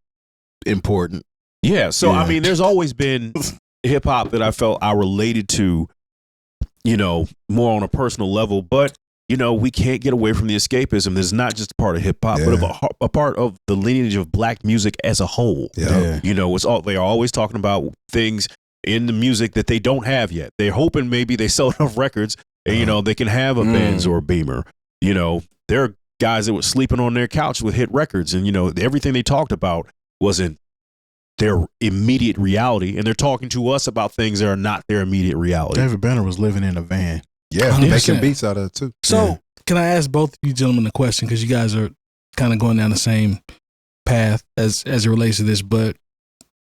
important. Yeah. So I mean, there's always been hip hop that I felt I related to, more on a personal level, but. We can't get away from the escapism. There's not just a part of hip hop, but a part of the lineage of black music as a whole. Yeah. It's all they are always talking about things in the music that they don't have yet. They're hoping maybe they sell enough records and they can have a Benz or a Beamer. There are guys that were sleeping on their couch with hit records, and everything they talked about wasn't their immediate reality, and they're talking to us about things that are not their immediate reality. David Banner was living in a van. Yeah, 100%. making beats out of it too. So, can I ask both of you gentlemen a question? Because you guys are kind of going down the same path as it relates to this. But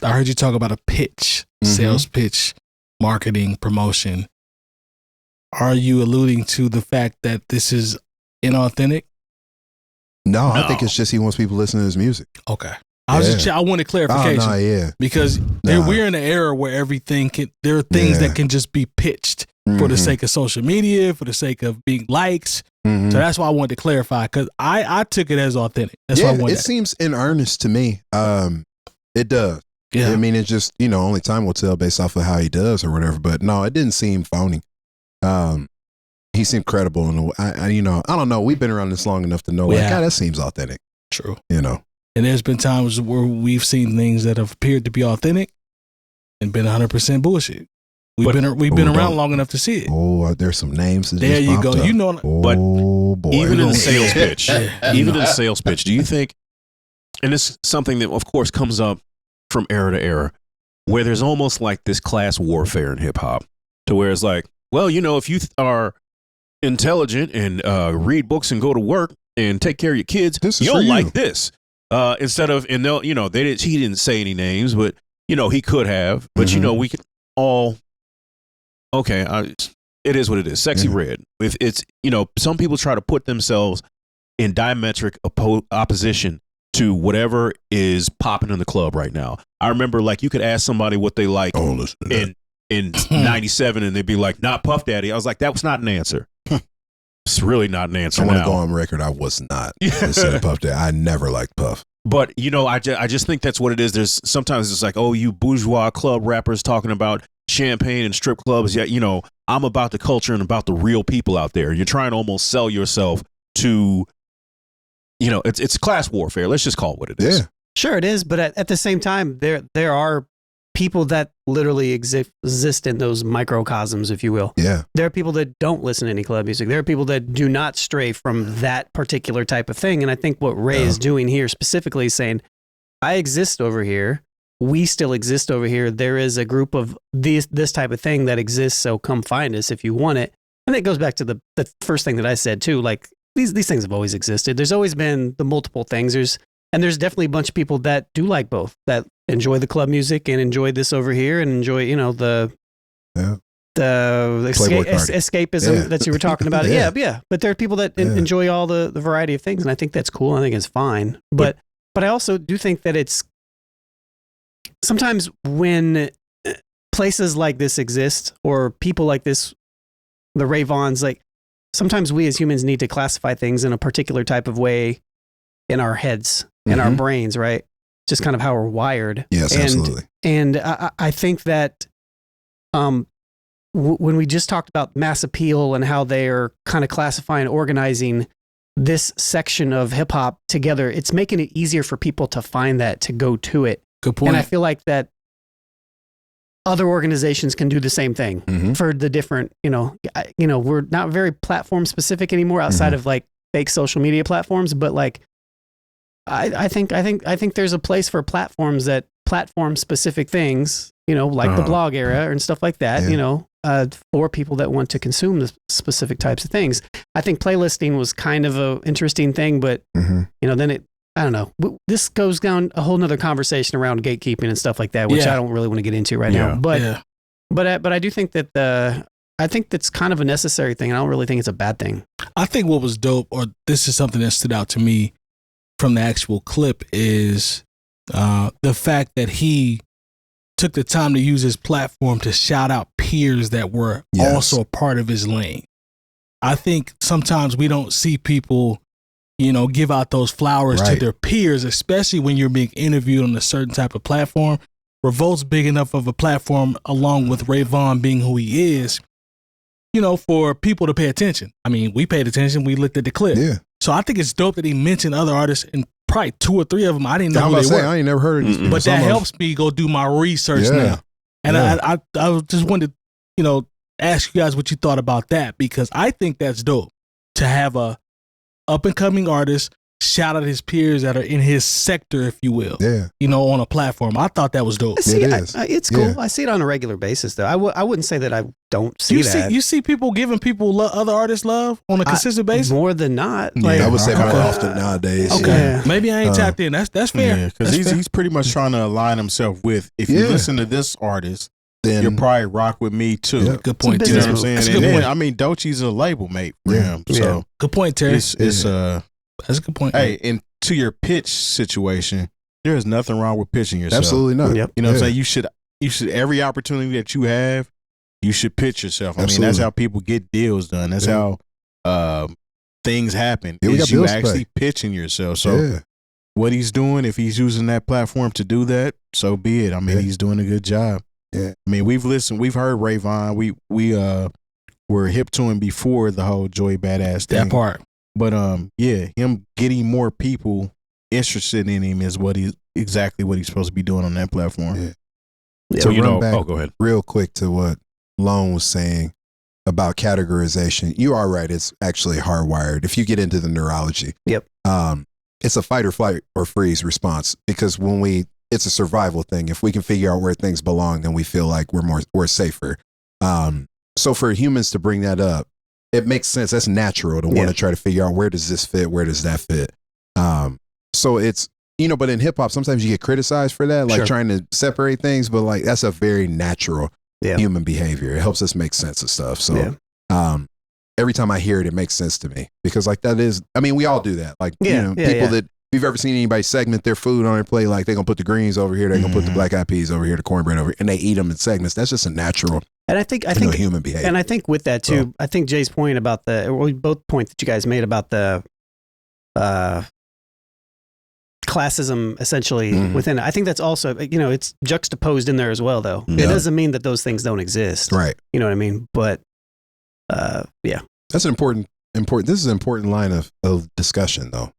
I heard you talk about a pitch, sales pitch, marketing, promotion. Are you alluding to the fact that this is inauthentic? No, I think it's just he wants people to listen to his music. Okay. I wanted clarification. Oh, no, because we're in an era where everything there are things that can just be pitched for the sake of social media, for the sake of being likes. So that's why I wanted to clarify, because I took it as authentic. That's why I wanted it seems in earnest to me. It does. Yeah. I mean, it's just, only time will tell based off of how he does or whatever. But no, it didn't seem phony. He seemed credible. And I don't know. We've been around this long enough to know, God, that seems authentic. True. And there's been times where we've seen things that have appeared to be authentic and been 100% bullshit. We've been around long enough to see it. Oh, there's some names. That there just you go. up. But boy. Even in the sales pitch, do you think? And it's something that, of course, comes up from era to era, where there's almost like this class warfare in hip hop, to where it's like, well, if you are intelligent and read books and go to work and take care of your kids, you'll like this. Instead of, and they'll, he didn't say any names, but he could have. But we could all. Okay, it is what it is. Sexy Red. If it's some people try to put themselves in diametric opposition to whatever is popping in the club right now. I remember, like, you could ask somebody what they like in 97, and they'd be like, "Not Puff Daddy." I was like, that was not an answer. It's really not an answer. I want to go on record. I was not listening to Puff Daddy. I never liked Puff. But I just think that's what it is. There's sometimes it's like, oh, you bourgeois club rappers talking about champagne and strip clubs. Yeah, I'm about the culture and about the real people out there. You're trying to almost sell yourself to, it's class warfare. Let's just call it what it is. Yeah. Sure, it is. But at the same time, there are people that literally exist in those microcosms, if you will. Yeah. There are people that don't listen to any club music. There are people that do not stray from that particular type of thing. And I think what Ray is doing here specifically is saying, I exist over here. We still exist over here. There is a group of this type of thing that exists. So come find us if you want it. And it goes back to the first thing that I said too. Like these things have always existed. There's always been the multiple things. There's definitely a bunch of people that do like both, that enjoy the club music and enjoy this over here and enjoy, the escapism that you were talking about. Yeah. But there are people that enjoy all the variety of things. And I think that's cool. I think it's fine. But I also do think that it's sometimes when places like this exist or people like this, the Ray Vaughns, like sometimes we as humans need to classify things in a particular type of way in our heads, in our brains, right? Just kind of how we're wired. Yes, absolutely. And I think that when we just talked about mass appeal and how they are kind of classifying, organizing this section of hip hop together, it's making it easier for people to find that, to go to it. Good point. And I feel like that other organizations can do the same thing for the different, we're not very platform specific anymore outside of like fake social media platforms, but like, I think there's a place for platforms that platform specific things, like the blog era and stuff like that, for people that want to consume the specific types of things. I think playlisting was kind of a interesting thing, but then I don't know. This goes down a whole nother conversation around gatekeeping and stuff like that, which I don't really want to get into right now. But I do think that I think that's kind of a necessary thing. I don't really think it's a bad thing. I think what was dope, or this is something that stood out to me from the actual clip, is the fact that he took the time to use his platform to shout out peers that were also a part of his lane. I think sometimes we don't see people, give out those flowers to their peers, especially when you're being interviewed on a certain type of platform. Revolt's big enough of a platform, along with Ray Vaughn being who he is, for people to pay attention. I mean, we paid attention. We looked at the clip. Yeah. So I think it's dope that he mentioned other artists, and probably 2 or 3 of them I didn't know who they were. I ain't never heard of these people. But that helps me go do my research now. And I just wanted to, ask you guys what you thought about that, because I think that's dope to have a up and coming artist shout out his peers that are in his sector, if you will. Yeah. On a platform. I thought that was dope. It's cool. Yeah. I see it on a regular basis, though. I wouldn't say that I don't see that. You see people giving people other artists love on a consistent basis? More than not. I would say more often nowadays. Okay. Yeah. Maybe I ain't tapped in. That's fair. Yeah, because he's pretty much trying to align himself with, if you listen to this artist, then you'll probably rock with me too. Yeah, good point. You know what I'm saying? That's a good point. I mean, Doechie's a label mate for him. So good point, Terry. That's a good point. Hey, and to your pitch situation, there is nothing wrong with pitching yourself. Absolutely not. Yep. You know what I'm saying? You should every opportunity that you have, you should pitch yourself. I mean, that's how people get deals done. That's how things happen. Is you actually pitching yourself. So what he's doing, if he's using that platform to do that, so be it. I mean, he's doing a good job. Yeah. I mean, we've heard Ray Vaughn. We were hip to him before the whole Joey Badass thing. That part. But him getting more people interested in him is exactly what he's supposed to be doing on that platform. Yeah. So run back go ahead. Real quick to what Lone was saying about categorization. You are right. It's actually hardwired. If you get into the neurology, it's a fight or flight or freeze response, because it's a survival thing. If we can figure out where things belong, then we feel like we're safer. So for humans to bring that up, it makes sense. That's natural to want to try to figure out, where does this fit? Where does that fit? So it's but in hip hop, sometimes you get criticized for that, like trying to separate things, but like that's a very natural human behavior. It helps us make sense of stuff. So every time I hear it, it makes sense to me because like that is, I mean, we all do that. Like, people that, if you've ever seen anybody segment their food on their plate, like they're going to put the greens over here, they're going to put the black eyed peas over here, the cornbread over here, and they eat them in segments. That's just a natural and I think human behavior. And I think with that too, I think Jay's point about both points that you guys made about the classism essentially within it. I think that's also, it's juxtaposed in there as well though. It doesn't mean that those things don't exist. Right. You know what I mean? But that's an important, this is an important line of discussion though.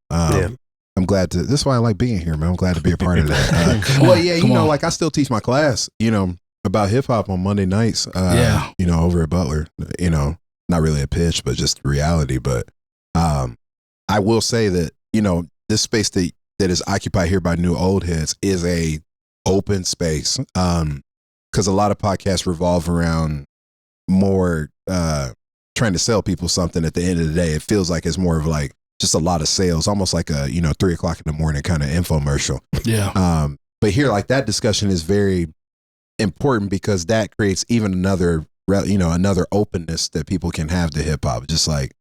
I'm glad to, this is why I like being here, man. I'm glad to be a part of that. Like I still teach my class, about hip hop on Monday nights, over at Butler, not really a pitch, but just reality. But I will say that, this space that is occupied here by new old heads is a open space. Cause a lot of podcasts revolve around more, trying to sell people something at the end of the day. It feels like it's more of like just a lot of sales, almost like a, 3 o'clock in the morning kind of infomercial. Yeah. But here, like that discussion is very important because that creates even another openness that people can have to hip hop. Just like,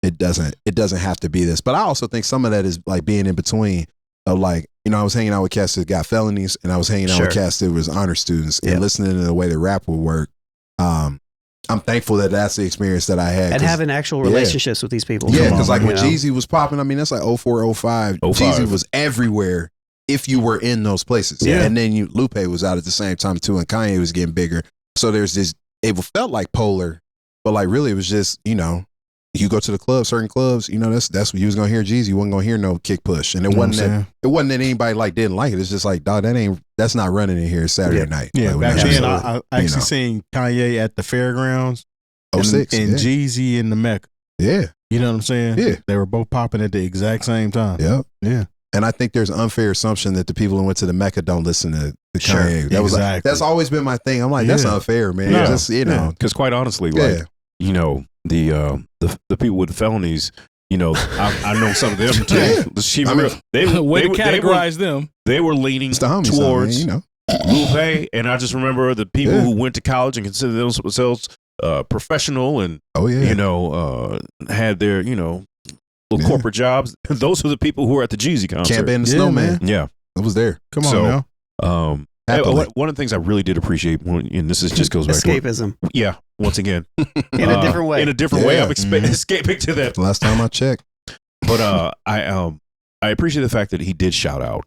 it doesn't have to be this, but I also think some of that is like being in between of like, I was hanging out with cats that got felonies and I was hanging out with cats that was honor students and listening to the way the rap would work. I'm thankful that that's the experience that I had. And having actual relationships with these people. Yeah, because like when Jeezy was popping, I mean, that's like 04, 05. Jeezy was everywhere if you were in those places. Yeah. And then Lupe was out at the same time too, and Kanye was getting bigger. So there's this, it felt like polar, but like really it was just, you go to the club, certain clubs, that's what you was gonna hear Jeezy. You wasn't gonna hear no kick push. And it wasn't that anybody like didn't like it. It's just like, dog, that's not running in here Saturday night. Yeah, like, back then I actually seen Kanye at the fairgrounds. 06, and Jeezy in the Mecca. Yeah. You know what I'm saying? Yeah. They were both popping at the exact same time. Yep. Yeah. And I think there's an unfair assumption that the people who went to the Mecca don't listen to Kanye. That was like, that's always been my thing. I'm like, that's unfair, man. Yeah. Just, because quite honestly, like, the people with the felonies, I know some of them too. They categorize them. They were leaning towards Lupe, and I just remember the people who went to college and considered themselves professional and had their little corporate jobs. Those were the people who were at the Jeezy concert. Camp and the Snowman. Yeah, I was there. Come on now. One of the things I really did appreciate, and this just goes back escapism. To once again, in a different way. In a different way, I'm escaping to that. Last time I checked, but I appreciate the fact that he did shout out,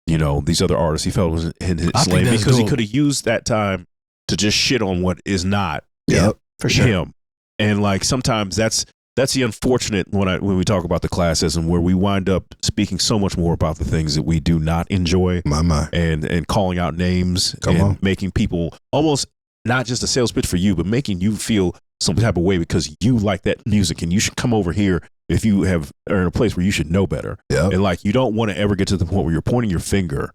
these other artists he felt was in his lane because he could have used that time to just shit on what is not. For sure. Him, and like sometimes that's the unfortunate when we talk about the classism where we wind up speaking so much more about the things that we do not enjoy. And calling out names making people almost not just a sales pitch for you, but making you feel some type of way because you like that music and you should come over here if you are in a place where you should know better. And like, you don't want to ever get to the point where you're pointing your finger,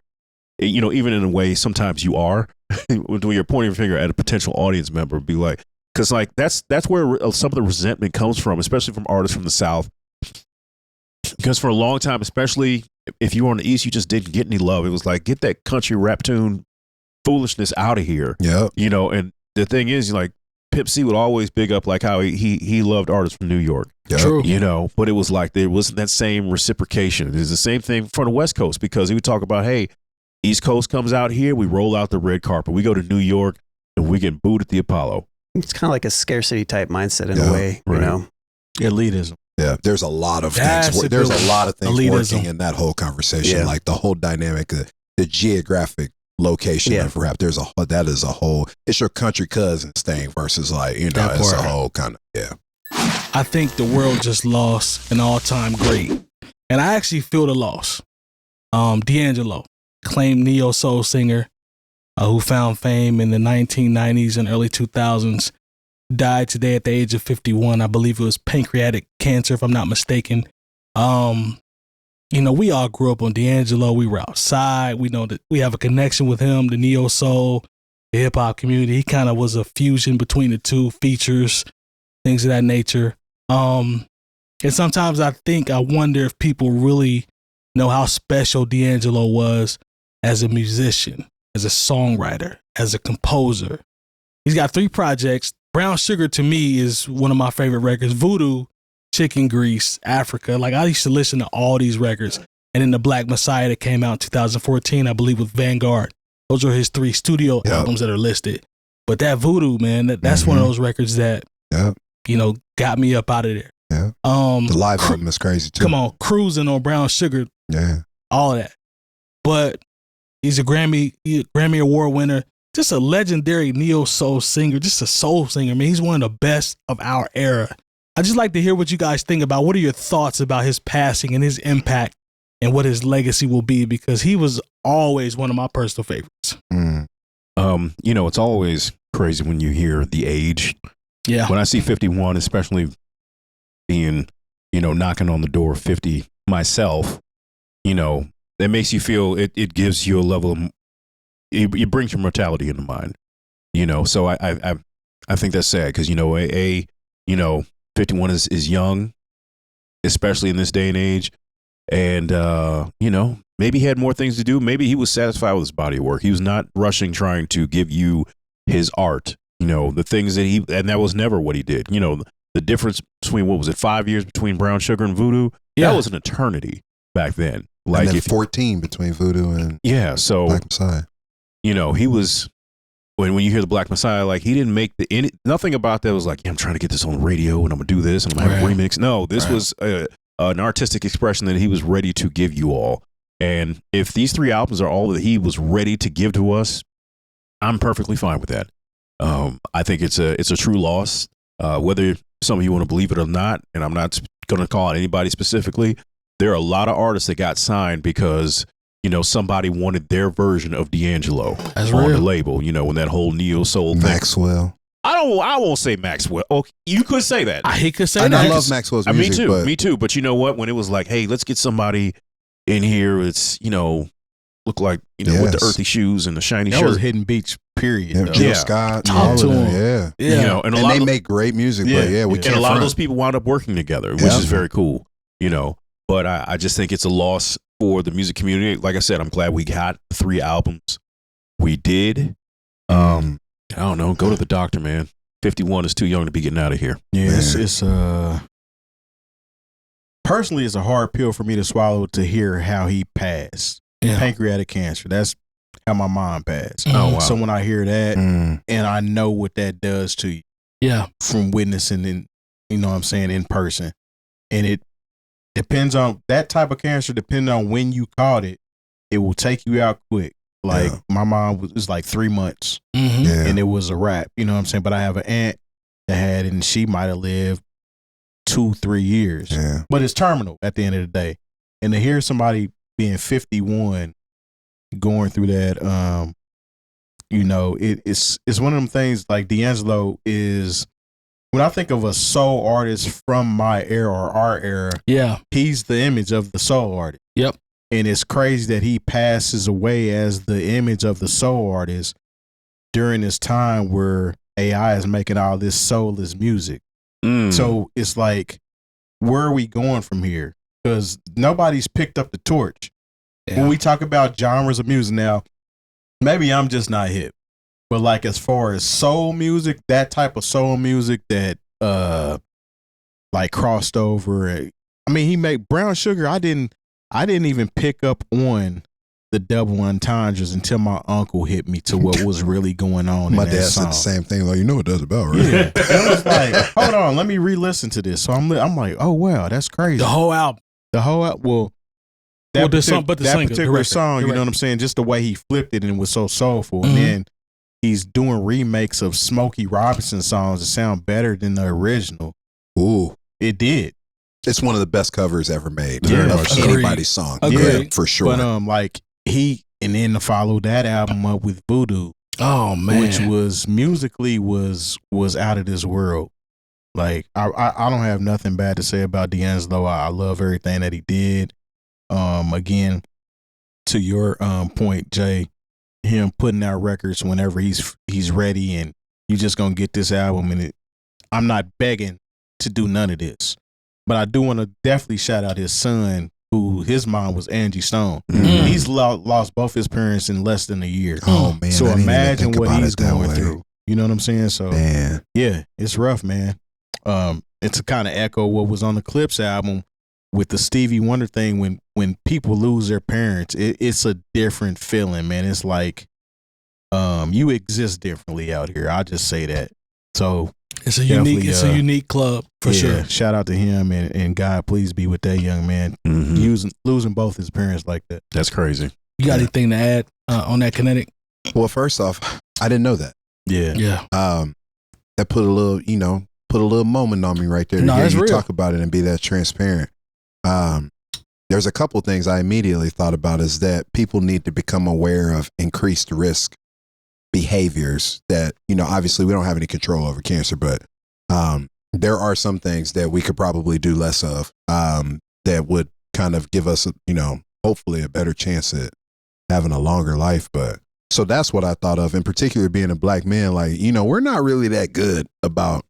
even in a way, sometimes you are when you're pointing your finger at a potential audience member, be like, because like that's where some of the resentment comes from, especially from artists from the South. Because for a long time, especially if you were on the East, you just didn't get any love. It was like, get that country rap tune foolishness out of here. And the thing is, like, Pimp C would always big up like how he loved artists from New York. True. But it was like there wasn't that same reciprocation. It's the same thing for the West Coast because he would talk about, hey, East Coast comes out here, we roll out the red carpet. We go to New York and we get booed at the Apollo. It's kind of like a scarcity type mindset in a way, elitism. Yeah, there's a lot of things. There's a lot of things working in that whole conversation, like the whole dynamic, the geographic location of rap. That is a whole. It's your country cousins thing versus like it's a whole kind of I think the world just lost an all-time great, and I actually feel the loss. D'Angelo, acclaimed neo soul singer, who found fame in the 1990s and early 2000s, died today at the age of 51. I believe it was pancreatic cancer, if I'm not mistaken. We all grew up on D'Angelo. We were outside. We know that we have a connection with him, the neo soul, the hip hop community. He kind of was a fusion between the two, features, things of that nature. And sometimes I wonder if people really know how special D'Angelo was as a musician, as a songwriter, as a composer. He's got 3 projects. Brown Sugar to me is one of my favorite records. Voodoo, Chicken Grease, Africa. Like I used to listen to all these records. And then the Black Messiah that came out in 2014, I believe with Vanguard. Those are his 3 studio albums that are listed. But that Voodoo, man, that's one of those records that, you know, got me up out of there. Yeah. The live album is crazy too. Come on, Cruising on Brown Sugar. Yeah. All of that. But he's a Grammy Award winner, just a legendary neo soul singer, just a soul singer. I mean, he's one of the best of our era. I'd just like to hear what you guys think about. What are your thoughts about his passing and his impact and what his legacy will be? Because he was always one of my personal favorites. You know, it's always crazy when you hear the age. Yeah. When I see 51, especially being, you know, knocking on the door of 50 myself, you know, that makes you feel, it gives you a level of, it brings your mortality into mind, you know. So I think that's sad because, you know, you know, 51 is young, especially in this day and age. And, you know, maybe he had more things to do. Maybe he was satisfied with his body of work. He was not rushing, trying to give you his art, you know, the things that and that was never what he did. You know, the difference between, what was it, 5 years between Brown Sugar and Voodoo? Yeah. That was an eternity back then. Like, and then 14 between Voodoo and so Black Messiah. You know, he was, when you hear the Black Messiah, like he didn't make nothing about that was like, yeah, I'm trying to get this on the radio and I'm gonna do this and I'm gonna have a remix. No, this was an artistic expression that he was ready to give you all. And if these 3 albums are all that he was ready to give to us, I'm perfectly fine with that. I think it's a true loss, whether some of you want to believe it or not. And I'm not going to call out anybody specifically. There are a lot of artists that got signed because, you know, somebody wanted their version of D'Angelo on the label, you know, when that whole neo soul thing. Maxwell. I won't say Maxwell. Oh, you could say that. He could say that. I love Maxwell's music. Me too. But you know what? When it was like, hey, let's get somebody in here, it's, you know, look like, you know, with the earthy shoes and the shiny shirt. That was Hidden Beach, period. Yeah, Jill Scott. Talk to him. Yeah. You know, and they make great music, but we can't. And a lot of those people wound up working together, which is very cool, you know. But I just think it's a loss for the music community. Like I said, I'm glad we got 3 albums. We did. I don't know. Go to the doctor, man. 51 is too young to be getting out of here. Yeah, it's personally, it's a hard pill for me to swallow to hear how he passed. Pancreatic cancer. That's how my mom passed. Oh, wow. So when I hear that, and I know what that does to you, from witnessing in, you know what I'm saying, in person, and it depends on that type of cancer. Depending on when you caught it, it will take you out quick. Like my mom was like 3 months, and it was a wrap. You know what I'm saying? But I have an aunt that had it, and she might have lived 2-3 years. Yeah. But it's terminal at the end of the day. And to hear somebody being 51 going through that, you know, it's one of them things. Like D'Angelo is, when I think of a soul artist from my era or our era, he's the image of the soul artist. Yep. And it's crazy that he passes away as the image of the soul artist during this time where AI is making all this soulless music. So it's like, where are we going from here? Because nobody's picked up the torch. When we talk about genres of music now, maybe I'm just not hip. But like, as far as soul music, that type of soul music that like crossed over. I mean, he made Brown Sugar. I didn't even pick up on the double entendres until my uncle hit me to what was really going on. My dad said the same thing. Like, you know what that's about, right? Yeah. It was like, hold on, let me re-listen to this. So I'm like, oh wow, that's crazy. The whole album. Well, that particular song, you know what I'm saying? Just the way he flipped it and it was so soulful. And then he's doing remakes of Smokey Robinson songs that sound better than the original. Ooh, it did. It's one of the best covers ever made of anybody's song. Yeah, for sure. But like and then to follow that album up with Voodoo. Oh man, which was musically was out of this world. Like I don't have nothing bad to say about D'Angelo. I love everything that he did. Again, to your point, Jay, him putting out records whenever he's ready, and you just gonna get this album. And I'm not begging to do none of this, but I do want to definitely shout out his son, who his mom was Angie Stone. He's lost both his parents in less than a year. Oh man! So imagine what he's going way. through. You know what I'm saying? So Man. yeah, it's rough, man. It's a kind of echo what was on the Clips album with the Stevie Wonder thing. When people lose their parents, it's a different feeling, man. It's like you exist differently out here. I'll just say that. So it's a unique club for sure. Shout out to him and God, please be with that young man. Losing both his parents like that. That's crazy. You got anything to add on that Kineitk? Well, first off, I didn't know that. Yeah. That put a little moment on me right there to hear you talk about it and be that transparent. There's a couple things I immediately thought about is that people need to become aware of increased risk behaviors that, obviously we don't have any control over cancer, but there are some things that we could probably do less of that would kind of give us, hopefully a better chance at having a longer life. But so that's what I thought of, in particular being a black man. Like, we're not really that good about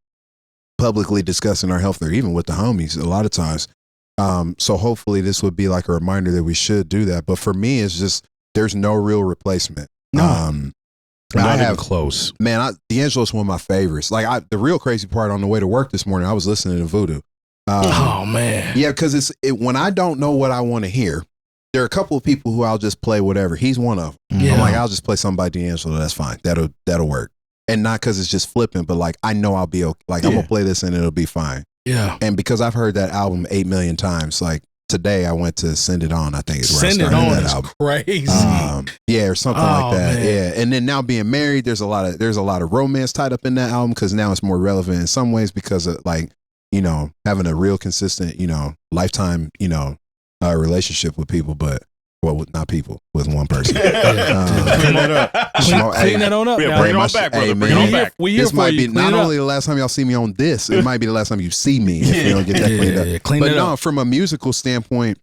publicly discussing our health, or even with the homies a lot of times. So hopefully this would be like a reminder that we should do that. But for me, it's just, there's no real replacement. Not even close. Man, D'Angelo's one of my favorites. Like, the real crazy part, on the way to work this morning, I was listening to Voodoo. Oh man. Yeah, because when I don't know what I want to hear, there are a couple of people who I'll just play whatever. He's one of them. Yeah. I'm like, I'll just play something by D'Angelo. That's fine. That'll work. And not because it's just flipping, but like, I know I'll be okay. Like, I'm gonna play this and it'll be fine. Yeah. And because I've heard that album 8 million times, like today I went to Send It On, I think is where Send I It started On that is album. crazy. Yeah, or something like that. Man. Yeah. And then now being married, there's a lot of romance tied up in that album, because now it's more relevant in some ways because of, like, having a real consistent, lifetime, relationship with people, but not people, with one person. Clean that up. Clean that on up. Yeah, bring it on back, brother. Bring it on back. This might be not only the last time y'all see me on this, it might be the last time you see me if you don't get that cleaned up. Yeah, clean but it no, up. from a musical standpoint,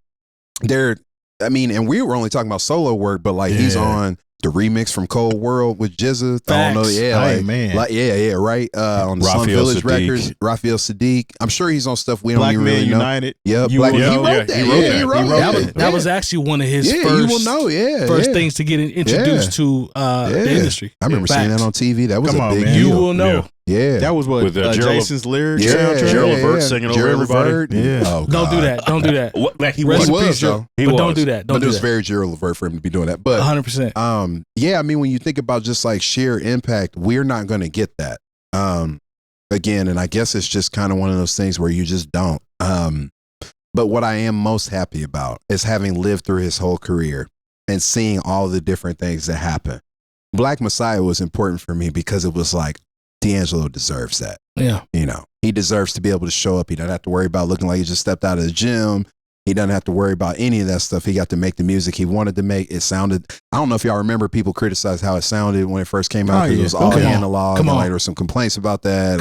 and we were only talking about solo work, but like he's on the remix from Cold World with Jizza. I don't know, man. Right. On the Slum Village Records, Raphael Sadiq. I'm sure he's on stuff we don't even really know. United. Yep. He wrote wrote that. That was actually one of his you first, will know. first things to get introduced to the industry. I remember seeing that on TV. That was a big man. You deal. will know. Yeah. That was what With, Jason's lyrics. Gerald Levert singing over everybody. Yeah. Oh, Don't do that. Don't do that. Like he Rest was. in peace, though. But don't do that. Don't But do it was that. very Gerald Levert for him to be doing that. But 100%. yeah, I mean, when you think about just like sheer impact, we're not going to get that again. And I guess it's just kind of one of those things where you just don't. But what I am most happy about is having lived through his whole career and seeing all the different things that happen. Black Messiah was important for me because it was like, D'Angelo deserves that. Yeah. He deserves to be able to show up. He doesn't have to worry about looking like he just stepped out of the gym. He doesn't have to worry about any of that stuff. He got to make the music he wanted to make. It sounded, I don't know if y'all remember, people criticized how it sounded when it first came out, because it was all analog. And like, there were some complaints about that.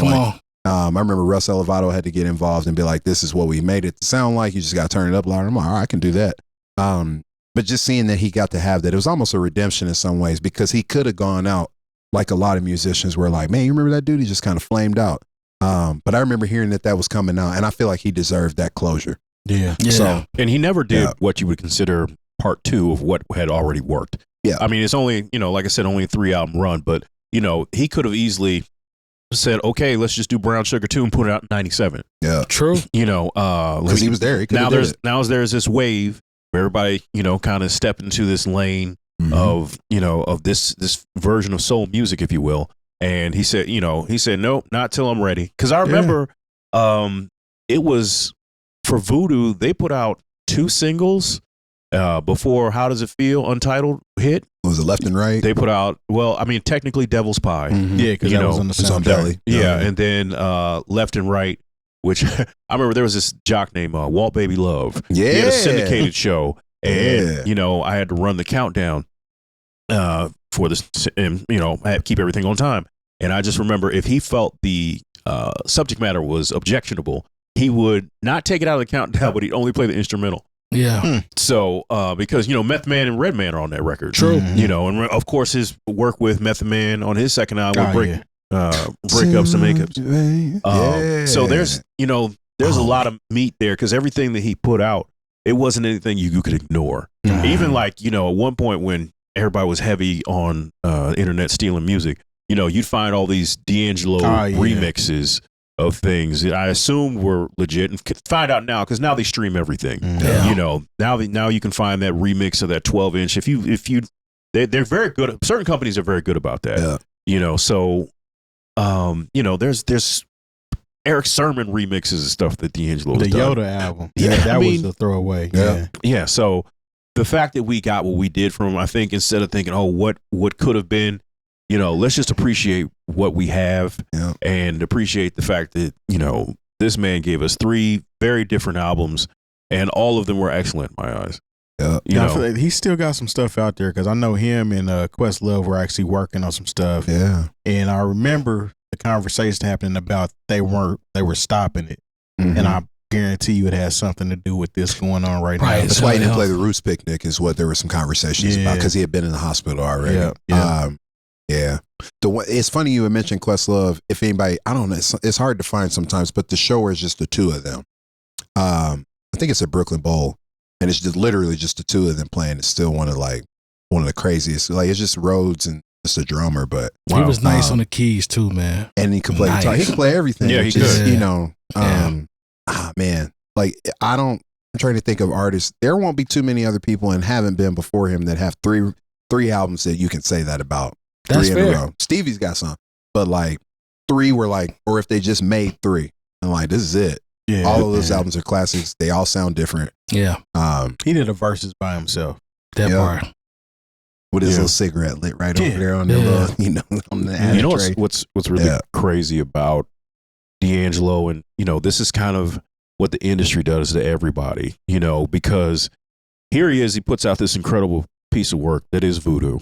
I remember Russ Elevato had to get involved and be like, this is what we made it to sound like. You just got to turn it up louder. I'm like, all right, I can do that. But just seeing that he got to have that, it was almost a redemption in some ways, because he could have gone out like a lot of musicians were like, man, you remember that dude? He just kind of flamed out. But I remember hearing that was coming out, and I feel like he deserved that closure. Yeah. So, and he never did what you would consider part two of what had already worked. Yeah. I mean, it's only, like I said, only a 3-album run, but, he could have easily said, okay, let's just do Brown Sugar 2 and put it out in 97. Yeah. True. Because he was there. He there's this wave where everybody, kind of stepped into this lane of this version of soul music, if you will. And he said nope, not till I'm ready. Because I remember it was for Voodoo, they put out 2 singles before How Does It Feel Untitled hit. Was it Left and Right? They put out, technically Devil's Pie. Yeah, because that was on the soundtrack. Belly. Yeah, and then Left and Right, which I remember there was this jock named Walt Baby Love. Yeah. He had a syndicated show. And, I had to run the countdown for this, and, I had to keep everything on time. And I just remember, if he felt the subject matter was objectionable, he would not take it out of the countdown, but he'd only play the instrumental. Yeah. So, because, Meth Man and Redman are on that record. True. And of course his work with Method Man on his second album, Breakups and Makeups. So there's, there's a lot of meat there, because everything that he put out it wasn't anything you could ignore. Even like, you know, at one point when everybody was heavy on internet stealing music, you know, you'd find all these D'Angelo remixes of things that I assumed were legit, and find out now because now they stream everything. You know, now you can find that remix of that 12-inch. If you they're very good. Certain companies are very good about that. Yeah. You know, so you know, there's Eric Sermon remixes and stuff that D'Angelo the done. Yoda album. That was the throwaway. Yeah. So the fact that we got what we did from him, I think instead of thinking, oh, what could have been, you know, let's just appreciate what we have and appreciate the fact that, you know, this man gave us 3 very different albums and all of them were excellent in my eyes. You know, I feel like he's still got some stuff out there because I know him and Questlove were actually working on some stuff. Yeah. And I remember the conversation happening about they were stopping it. And I guarantee you it has something to do with this going on right now. That's why he didn't play the Roots Picnic is what there were some conversations about because he had been in the hospital already. It's funny you had mentioned Questlove. If anybody, I don't know, it's hard to find sometimes, but the show is just the 2 of them. I think it's at Brooklyn Bowl, and it's just literally just the 2 of them playing. It's still one of the craziest. Like it's just Rhodes and just a drummer, but he was nice on the keys too, man. And he could play guitar. He could play everything. Yeah, he could. You know, man, like I'm trying to think of artists. There won't be too many other people and haven't been before him that have three albums that you can say that about. That's 3 fair. in a row. Stevie's got some, but like 3 were like, or if they just made 3, and like this is it. Yeah, all of those albums are classics. They all sound different. Yeah. He did a verses by himself. That part. With his little cigarette lit right over there on the little, you know, on the ashtray. You know what's really crazy about D'Angelo, and you know, this is kind of what the industry does to everybody, you know, because here he is, he puts out this incredible piece of work that is voodoo.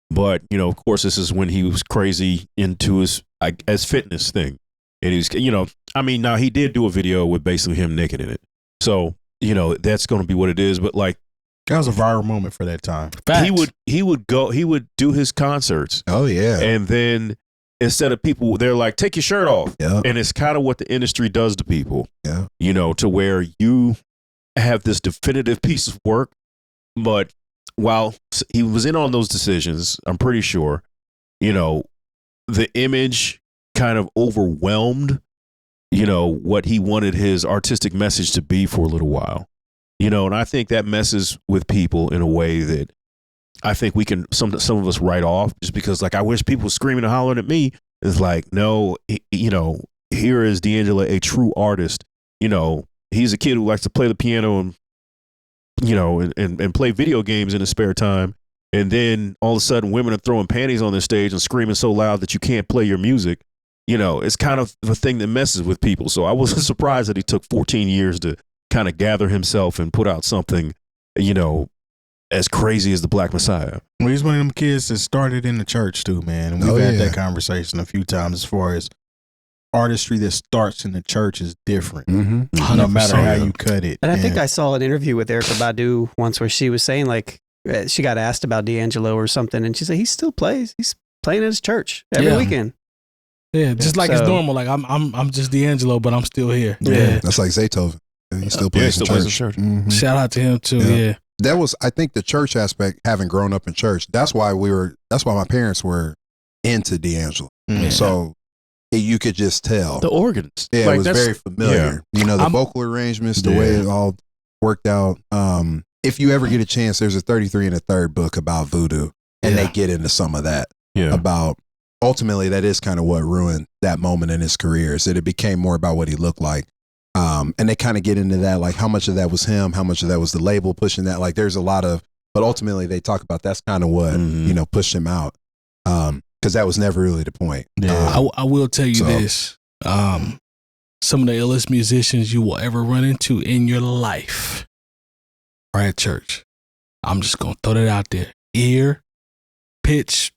But, you know, of course, this is when he was crazy into his as fitness thing. And he's, you know, I mean, now he did do a video with basically him naked in it. So, you know, that's going to be what it is. But like, that was a viral moment for that time. Facts. He would do his concerts. Oh, yeah. And then instead of people, they're like, take your shirt off. Yeah. And it's kind of what the industry does to people. Yeah. You know, to where you have this definitive piece of work, but while he was in on those decisions, I'm pretty sure, you know, the image kind of overwhelmed, you know, what he wanted his artistic message to be for a little while, you know, and I think that messes with people in a way that I think we can, some of us write off just because like, I wish people screaming and hollering at me. It's like, no, you know, here is D'Angelo, a true artist. You know, he's a kid who likes to play the piano and, you know, and play video games in his spare time. And then all of a sudden women are throwing panties on their stage and screaming so loud that you can't play your music. You know, it's kind of a thing that messes with people. So I wasn't surprised that he took 14 years to kind of gather himself and put out something, you know, as crazy as the Black Messiah. Well, he's one of them kids that started in the church too, man. And we've had that conversation a few times as far as artistry that starts in the church is different, no matter how you cut it. And I think I saw an interview with Erykah Badu once where she was saying like she got asked about D'Angelo or something, and she said he still plays. He's playing at his church every weekend. Yeah, just like it's normal. Like I'm just D'Angelo, but I'm still here. Yeah, that's like Zaytoven. He still plays in church. Shout out to him too. Yeah. That was, I think, the church aspect. Having grown up in church, that's why my parents were into D'Angelo. So you could just tell the organs. Yeah, like, it was very familiar. You know, the vocal arrangements, the way it all worked out. If you ever get a chance, there's a 33 and a third book about voodoo, and they get into some of that. About ultimately that is kind of what ruined that moment in his career. Is that it became more about what he looked like. And they kind of get into that, like how much of that was him, how much of that was the label pushing that. Like there's a lot of, but ultimately they talk about that's kind of what, you know, pushed him out. Because that was never really the point. I will tell you this. Some of the illest musicians you will ever run into in your life are at church. I'm just going to throw that out there. Ear, pitch,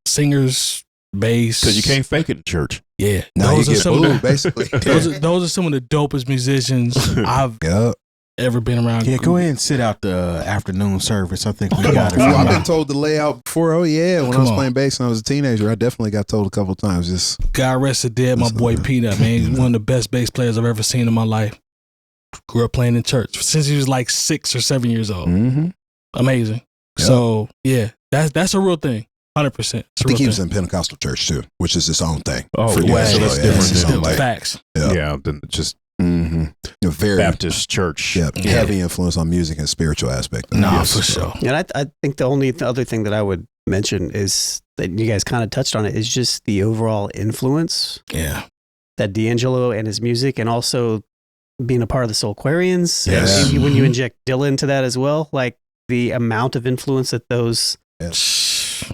singers, bass. Because you can't fake it in church. Yeah. No, those are some basically. Those are some of the dopest musicians I've ever been around. Yeah, go ahead and sit out the afternoon service. I think we got it. I've been told to lay out before. Oh yeah, when I was playing bass when I was a teenager, I definitely got told a couple times. Just God rest his dead, my boy Peanut, man. He's one of the best bass players I've ever seen in my life. grew up playing in church since he was like 6 or 7 years old. Mm-hmm. Amazing. Yep. So yeah, that's a real thing. 100%. I think he was in Pentecostal church too, which is its own thing. Oh, yeah. So that's different than like facts. Yeah, than just very Baptist church. Yeah, heavy influence on music and spiritual aspect. No, for sure. And I think the only other thing that I would mention is that you guys kind of touched on it is just the overall influence. Yeah. That D'Angelo and his music, and also being a part of the Soulquarians. Yes. And when you inject Dilla into that as well, like the amount of influence that those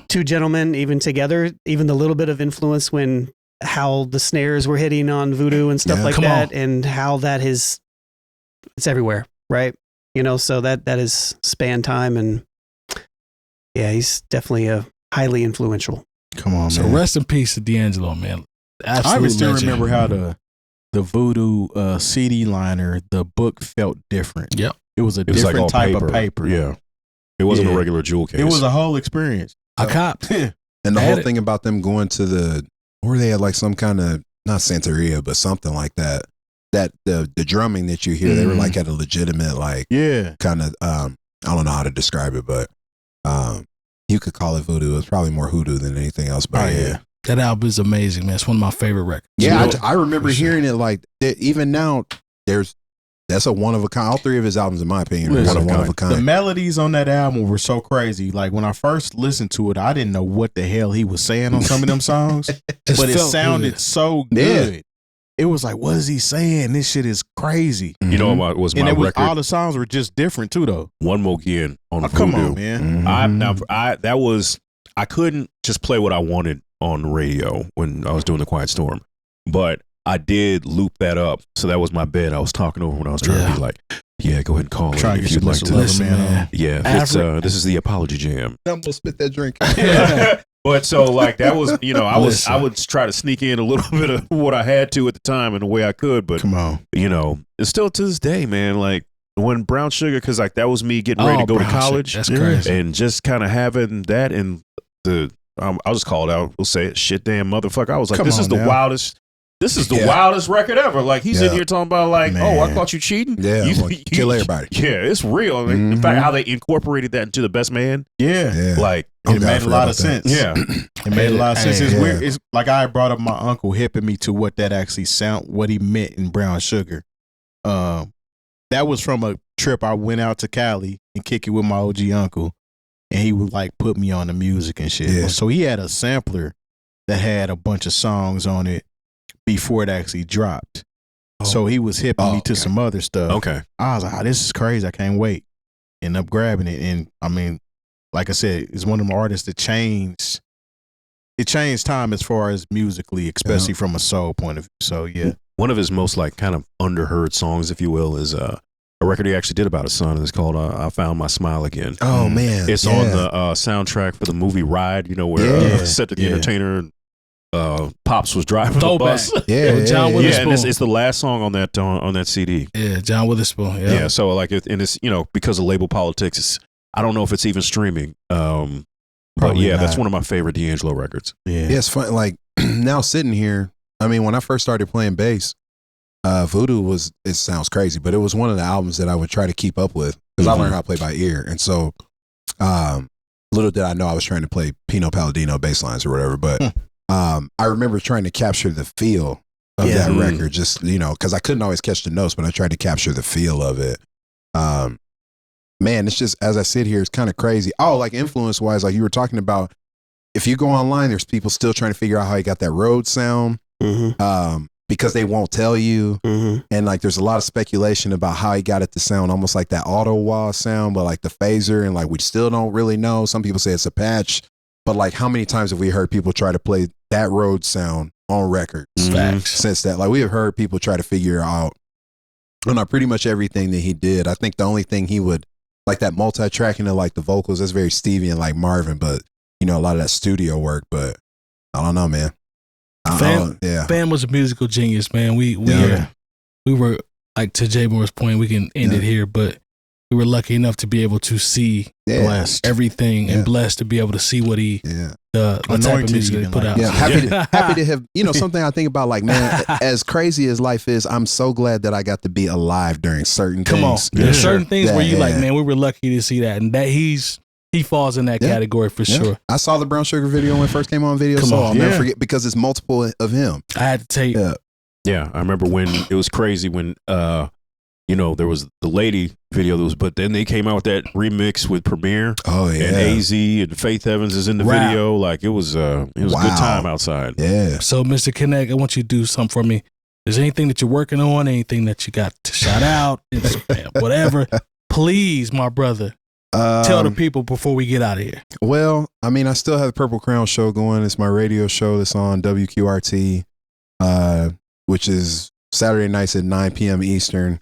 two gentlemen, even together, even the little bit of influence when how the snares were hitting on voodoo and stuff like that, and how that is, it's everywhere, right? You know, so that is span time, and yeah, he's definitely a highly influential. Come on, so man. rest in peace to D'Angelo, man. Absolute I even still legend. remember how the voodoo CD liner, the book felt different. Yep. It was a It was different like type paper. of paper. Yeah. It wasn't a regular jewel case. It was a whole experience. I copped. And the whole thing about them going to where they had like some kind of, not Santeria, but something like that. That the drumming that you hear, they were like at a legitimate, like, kind of, I don't know how to describe it, but you could call it voodoo. It was probably more hoodoo than anything else. But yeah. That album is amazing, man. It's one of my favorite records. Yeah, I remember hearing it like, even now, that's a one of a kind. All three of his albums, in my opinion, are one of a kind. The melodies on that album were so crazy. Like when I first listened to it, I didn't know what the hell he was saying on some of them songs, but it sounded so good. Yeah. It was like, what is he saying? This shit is crazy. You know what was my record? All the songs were just different too, though. One More Again on Voodoo. Come on, man. I couldn't just play what I wanted on the radio when I was doing the Quiet Storm, but I did loop that up. So that was my bed I was talking over when I was trying to be like, yeah, go ahead and call it if you'd like to listen, man. Yeah, this is the Apology Jam. I'm gonna spit that drink. But so like that was, you know, I would try to sneak in a little bit of what I had to at the time and the way I could. But come on, you know, it's still to this day, man. Like when Brown Sugar, because like that was me getting ready to go to college. That's crazy. And just kind of having that and the I'll just call it out. We'll say it. Shit, damn motherfucker. I was like, this is the wildest. This is the wildest record ever. Like he's in here talking about like, oh, I caught you cheating. Yeah, you kill everybody. Yeah, it's real. Like, in fact, how they incorporated that into The Best Man. Yeah. Like it made a lot of sense. Yeah, it made a lot of sense. It's weird. It's like I brought up my uncle hipping me to what that actually what he meant in Brown Sugar. That was from a trip I went out to Cali and kick it with my OG uncle, and he would like put me on the music and shit. Yeah. So he had a sampler that had a bunch of songs on it before it actually dropped. So he was hipping me to some other stuff. Okay. I was like, this is crazy. I can't wait. End up grabbing it. And I mean, like I said, it's one of them artists that changed time as far as musically, especially from a soul point of view. So yeah. One of his most like kind of underheard songs, if you will, is a record he actually did about his son, and it's called I Found My Smile Again. Oh man. It's on the soundtrack for the movie Ride, you know, where Cedric the Entertainer Pops was driving the bus. John Witherspoon. Yeah, and it's the last song on that CD. Yeah, John Witherspoon. Yeah, so like, and it's, you know, because of label politics, I don't know if it's even streaming. But yeah, that's one of my favorite D'Angelo records. Yeah, it's fun. Like now sitting here, I mean, when I first started playing bass, Voodoo it sounds crazy, but it was one of the albums that I would try to keep up with because I learned how to play by ear. And so little did I know I was trying to play Pino Palladino bass lines or whatever, but I remember trying to capture the feel of that record, just, you know, because I couldn't always catch the notes, but I tried to capture the feel of it. Man, it's just, as I sit here, it's kind of crazy. Oh, like influence wise, like you were talking about, if you go online, there's people still trying to figure out how he got that Rhodes sound, because they won't tell you. And like, there's a lot of speculation about how he got it to sound almost like that auto wah sound, but like the phaser, and like we still don't really know. Some people say it's a patch, but like, how many times have we heard people try to play that Rhodes sound on record since that? Like, we have heard people try to figure out, pretty much everything that he did. I think the only thing he would, like that multi-tracking of like the vocals, that's very Stevie and like Marvin, but you know, a lot of that studio work, but I don't know, man. Fam was a musical genius, man. We were, like, to Jay Moore's point, we can end it here, but we were lucky enough to be able to see everything and blessed to be able to see what he the type of music they put out. Yeah, happy to have, something I think about, like, man, as crazy as life is, I'm so glad that I got to be alive during certain things. Come on. There's certain things where you like, man, we were lucky to see that. And that he falls in that category for sure. I saw the Brown Sugar video when it first came on video, I'll never forget, because it's multiple of him. I had to take Yeah, I remember when it was crazy when there was the Lady video, but then they came out with that remix with Premier. Oh yeah, and AZ and Faith Evans is in the video. Like it was a good time outside. Yeah. So Mr. Kineitk, I want you to do something for me. Is there anything that you're working on? Anything that you got to shout out? Whatever. Please, my brother, tell the people before we get out of here. Well, I mean, I still have the Purple Crown show going. It's my radio show that's on WQRT, which is Saturday nights at 9 p.m. Eastern.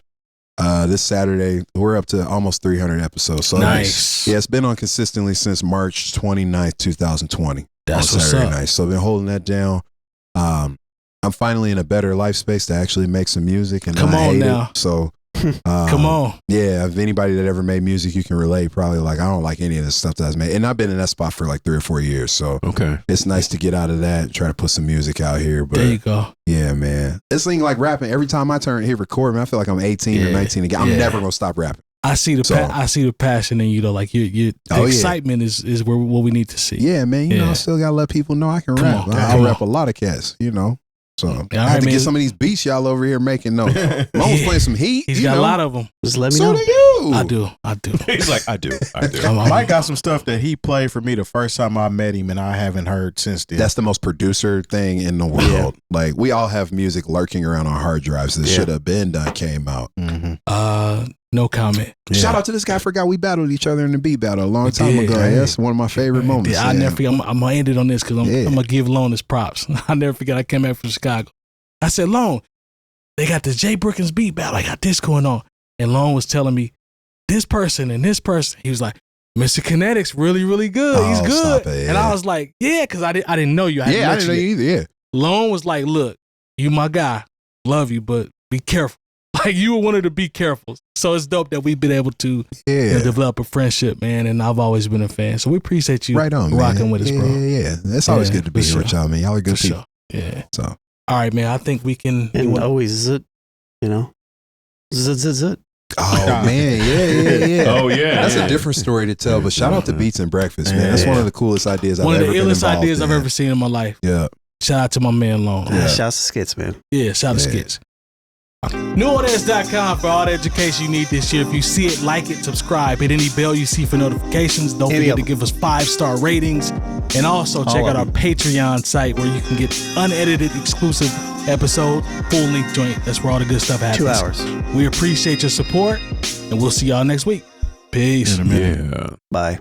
This Saturday, we're up to almost 300 episodes. So nice. It's been on consistently since March 29th, 2020. That's on what's Saturday up. night. So I've been holding that down. I'm finally in a better life space to actually make some music and Come not on hate now. it. So come on. Yeah, if anybody that ever made music, you can relate. Probably like, I don't like any of this stuff that's made. And I've been in that spot for like 3 or 4 years. So it's nice to get out of that, try to put some music out here. But there you go. Yeah, man. It's like rapping. Every time I hit record, man, I feel like I'm 18 or 19 again. I'm never going to stop rapping. I see the passion in you though. Like the excitement is what we need to see. Yeah, man. You know, I still got to let people know I can rap. I rap a lot of cats, So I have to get some of these beats y'all over here making. No, Mo's playing some heat. He's got a lot of them. Just let me know. So do you. I do. He's like, I do. Mike got some stuff that he played for me the first time I met him, and I haven't heard since then. That's the most producer thing in the world. Yeah. Like, we all have music lurking around on hard drives that should have been done, came out. Mm-hmm. No comment. Shout out to this guy. I forgot we battled each other in the beat battle a long time ago. Yeah, that's one of my favorite moments. Yeah, I never forget. I'm gonna end it on this because I'm gonna give Lone his props. I never forget. I came back from Chicago. I said, Lone, they got this Jay Brookins beat battle. I got this going on. And Lone was telling me this person and this person. He was like, Mr. Kineitk's really, really good. He's good. And I was like, yeah, because I didn't know you. I didn't know you either. Yeah. Lone was like, look, you my guy. Love you, but be careful. Like, you were one of the be careful. So it's dope that we've been able to develop a friendship, man. And I've always been a fan. So we appreciate you rocking with us, bro. Yeah. It's always good to be here with y'all, man. Y'all are good people. Yeah. So. All right, man. I think we can. And always zit. Zit. Oh, man. Yeah. Oh, yeah. That's a different story to tell. But shout out to Beats and Breakfast, man. That's one of the coolest ideas I've ever been involved in. One of the illest ideas I've ever seen in my life. Yeah. Shout out to my man Lone. Yeah. Shout out to Skits, man. Yeah, shout out to Skits. NewOrleans.com for all the education you need this year. If you see it, like it, subscribe. Hit any bell you see for notifications. Don't forget to give us 5-star ratings. And also check out our Patreon site where you can get unedited, exclusive episode, full length joint. That's where all the good stuff happens. 2 hours. We appreciate your support, and we'll see y'all next week. Peace. Yeah. Bye.